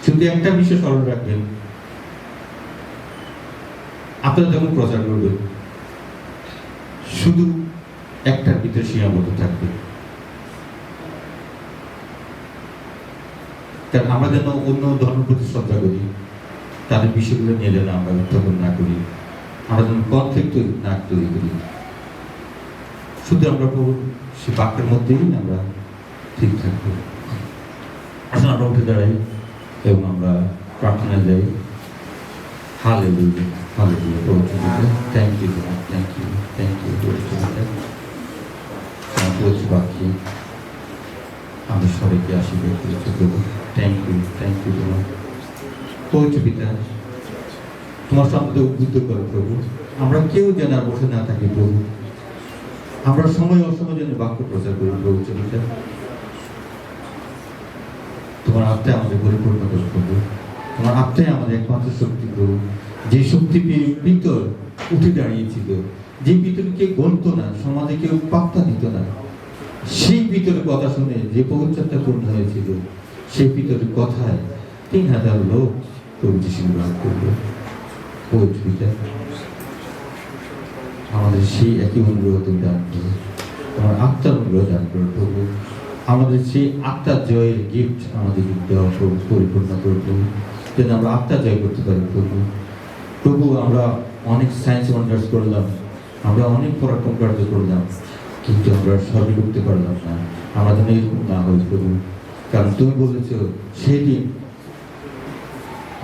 শুধু একটা বিষয় স্মরণ রাখবেন, আপনারা যখন প্রচার করবেন শুধু একটার ভিতরে সীমাবদ্ধ থাকবে। কারণ আমরা যেন অন্য ধর্মের প্রতি শ্রদ্ধা করি, তাদের বিষয়গুলো নিয়ে যেন আমরা উত্থাপন না করি, আমরা যেন কনফ্লিক্ট না তৈরি করি। শুধু আমরা সে বাক্যের মধ্যেই আমরা ঠিক থাকবো। আসলে আমরা উঠে দাঁড়াই এবং আমরা প্রার্থনা যাই। Hallelujah, hallelujah. Thank you, thank you, thank you. পবিত্র বাক্যে আমরা সবাইকে আশীর্বাদ করেছি প্রভু। Thank you, thank you. তোমার পবিত্র পিতা, তোমার সম্বন্ধে উদ্বুদ্ধ করো প্রভু। আমরা কেউ যেন আর বসে না থাকি প্রভু, আমরা সময় অসময় যেন বাক্য প্রচার করি প্রভু। পিতা, তোমার আত্মায় আমাদের পরিপূর্ণ করো প্রভু। তোমার আত্মায় আমাদের একমাত্র শক্তি প্রভু, যে শক্তি পেয়ে পিতর উঠে দাঁড়িয়েছিল, যে পিতরকে গণত না, সমাজে কেউ পাত্তা দিত না, সেই পিতরের কথা শুনে যে পবিত্রতা পূর্ণ হয়েছিল, সেই পিতরের কথায় 3000 লোক প্রভু যিশু গ্রহণ করলো। পবিত্র পিতা, আমাদের সেই একই অনুগ্রহ তুমি দান করো, তোমার আত্মার অনুগ্রহ দান করো প্রভু। আমাদের সেই আত্মার জয়ের গিফট আমাদের দেওয়া প্রভু, পরিপূর্ণ করো প্রভু, যেন আমরা আত্মা জয় করতে পারি প্রভু। প্রভু, আমরা অনেক সায়েন্স ওয়ান্ডার্স করলাম, আমরা অনেক পরাক্রম কার্য করলাম, কিন্তু আমরা স্বর্গে ঢুকতে পারলাম না। আমরা যেন এরকম না হই প্রভু, কারণ তুমি বলেছ সেদিন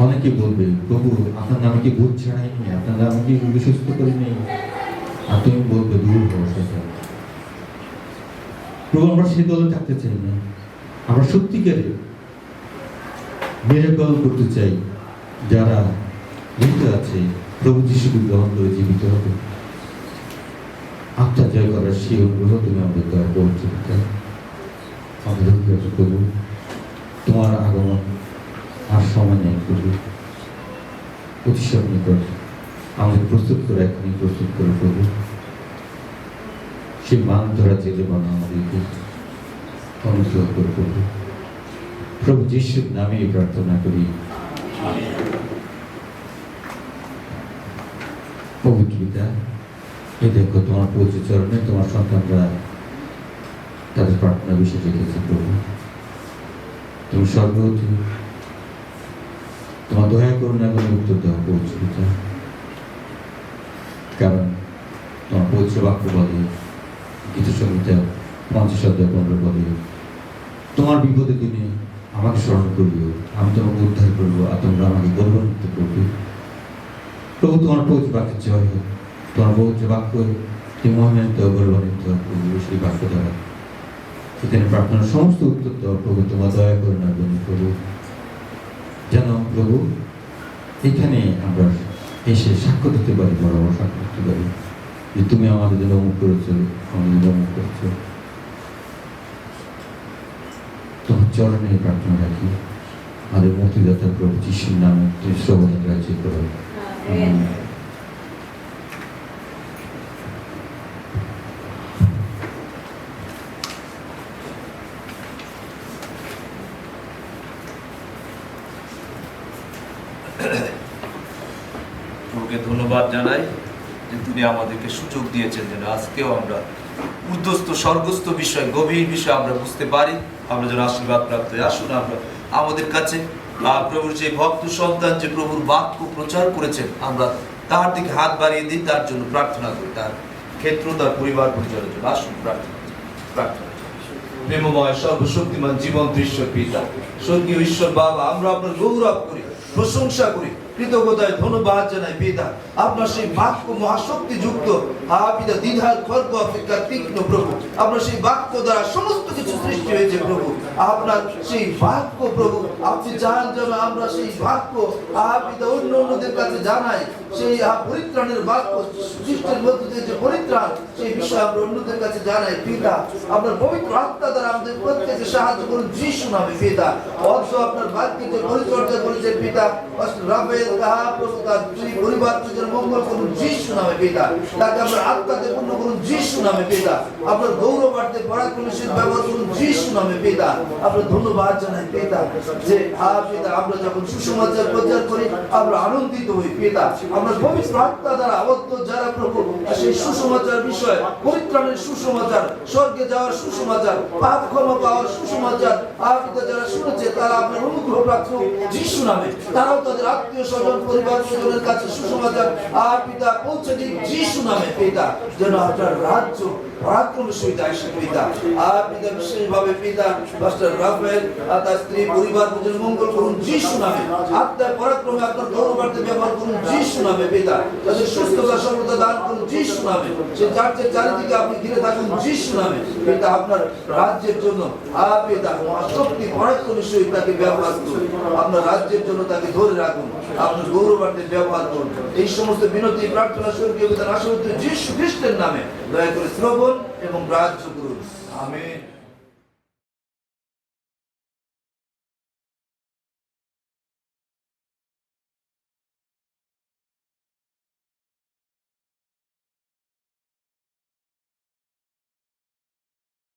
অনেকে বলবে, প্রভু আপনার নামে কি ভূত ছাড়াইনি, আপনার নামে কি রোগী সুস্থ করিনি, আর তুমি বলবে দূর হওয়া সেটা। প্রভু, আমরা সে দলে থাকতে চাই না, আমরা সত্যিকারে মিরাকল করতে চাই। যারা জীবিত আছে প্রভু যিশুকে গ্রহণ করে জীবিত হবে, আত্মা জয় করার সেই অনুগ্রহ তুমি আমাদের দেওয়া পৌঁছে দিতে। আমাদের প্রভু, তোমার আগমন আর সময় নেই প্রভু, অতিশয় নিকট। আমাদের প্রস্তুত করে এখনই প্রস্তুত করে প্রভু, সেই মান ধরা জেলে বানা আমাদেরকে অনুগ্রহ করে প্রভু। প্রভু যিশুর নামে প্রার্থনা করি। পবিত্র পিতা, এই দেখো তোমার পবিত্র চরণে তোমার সন্তানরা তাদের প্রার্থনা বিষয় রেখেছে প্রভু। তুমি সর্বতি তোমার দয়া করুন এবং উত্তর দেওয়া পবিত্র পিতা, কারণ তোমার পবিত্র বাক্য বলে, গীত সংহিতা 50:15 বলে, তোমার বিপদের দিনে আমাকে স্মরণ করিও, আমি তোমাকে উদ্ধার করবো আর তোমরা আমাকে গৌরবান্বিত করবে। প্রভু, তোমার পবিত্র বাক্যের জয় হোক, তোমার পবিত্র বাক্য তুমি মহিমান্বিত গৌরবান্বিত প্রভু। সেই বাক্য দ্বারা এখানে প্রার্থনার সমস্ত উত্তর দেওয়া প্রভু, তোমার দয়া করে না প্রভু, যেন প্রভু এখানে আমরা এসে সাক্ষ্য দিতে পারি, বড় বড় সাক্ষ্য দিতে পারি যে তুমি আমাদের জন্য অমুক করেছো, আমাদের জন্য অমুক করেছো। তোমার চরণে প্রার্থনা রাখি, আমাদের মুক্তিদাতা প্রভু যিশুর নামে তুমি শ্রবণ রাজ্য করো। প্রভুকে ধন্যবাদ জানাই যে তিনি আমাদেরকে সুযোগ দিয়েছেন যেন আজকেও আমরা উদ্ধস্ত স্বর্গস্থ বিষয়, গভীর বিষয় আমরা বুঝতে পারি, আমরা যেন আশীর্বাদ প্রাপ্ত হই। আসুন আমরা আমাদের কাছে প্রভুর যে ভক্ত সন্তান যে প্রভুর বাক্য প্রচার করেছেন, আমরা তার দিকে হাত বাড়িয়ে দিই, তার জন্য প্রার্থনা করি, তার ক্ষেত্র, তার পরিবার পরিচারের জন্য। আসুন প্রার্থনা প্রার্থনা। প্রেমময় সর্বশক্তিমান জীবন দৃশ্য পিতা, স্বর্গীয় ঈশ্বর বাবা, আমরা আপনার গৌরব করি প্রশংসা করি, কৃতজ্ঞতায় ধন্যবাদ জানাই পিতা। আপনার সেই বাক্য মহাশক্তি যুক্ত, পিতা দ্বিধার খর্ব অপেক্ষা তীক্ষ্ণ প্রভু। আপনার সেই বাক্য দ্বারা সমস্ত কিছু সৃষ্টি হয়েছে প্রভু। আপনার সেই বাক্য প্রভু, আপনি চান যেন আমরা সেই বাক্য পিতা অন্যদের কাছে জানাই। সেই পরিত্রাণের বাক্য, সৃষ্টির মধ্যে দিয়ে যে পরিত্রাণ, সেই বিষয়ে আমরা অন্যদের কাছে জানাই পিতা। আপনার পবিত্র আত্মা দ্বারা আমাদের প্রত্যেককে সাহায্য করুন যিশু নামে পিতা। অর্থ আপনার বাক্যে যে পরিচর্যা করেছে পিতা, রাফেল তাহা প্রভু তার দুই পরিবার পরিজন মঙ্গল করুন যিশু নামে পিতা। তাকে আপনার আত্মাতে পূর্ণ করুন যিশু নামে পিতা। আপনার গৌরবার্থে পরাক্রমশীল ব্যবহার করুন যিশু নামে পিতা। আপনার ধন্যবাদ জানাই পিতা যে পিতা আমরা যখন সুসমাচার প্রচার করি আমরা আনন্দিত হই পিতা। আপনার পবিত্র আত্মা দ্বারা আবদ্ধ যারা প্রভু সেই সুসমাচার বিষয়, পরিত্রাণের সুসমাচার, স্বর্গে যাওয়ার সুসমাচার, পাপ ক্ষমা পাওয়ার সুসমাচার পিতা যারা শুনেছে তারা আপনার অনুগ্রহ প্রাপ্ত যিশু নামে। তারাও তাদের আত্মীয় স্বজন পরিবার স্বজনের কাছে সুসমাচার পিতা পৌঁছে দিন যিশু নামে পিতা। যেন আপনার রাজ্য পরাক্রমের সহিত আসে পিতা। পিতা বিশেষভাবে পিতা পাস্টার রাফেল তার স্ত্রী পরিবার পরিজন মঙ্গল করুন যিশু নামে। আত্মার পরাক্রমে আপনার গৌরবার্থে ব্যবহার করুন যিশু নামে পিতা। তাদের সুস্থতা সর্বদা দান করুন যিশু নামে। সেই চার্চের চারিদিকে আপনি ঘিরে থাকুন যিশু নামে পিতা। আপনার রাজ্যের জন্য পিতা মহাশক্তি পরাক্রমের সহিত তাকে ব্যবহার করুন। আপনার রাজ্যের জন্য তাকে ধরে রাখুন, আপনার গৌরবার্থে ব্যবহার করুন। এই সমস্ত বিনতি প্রার্থনা স্বর্গীয় পিতা নাসরত যিশু খ্রিস্টের নামে দয়া করে শ্রবণ এবং গ্রাহ্য করুন। আমেন।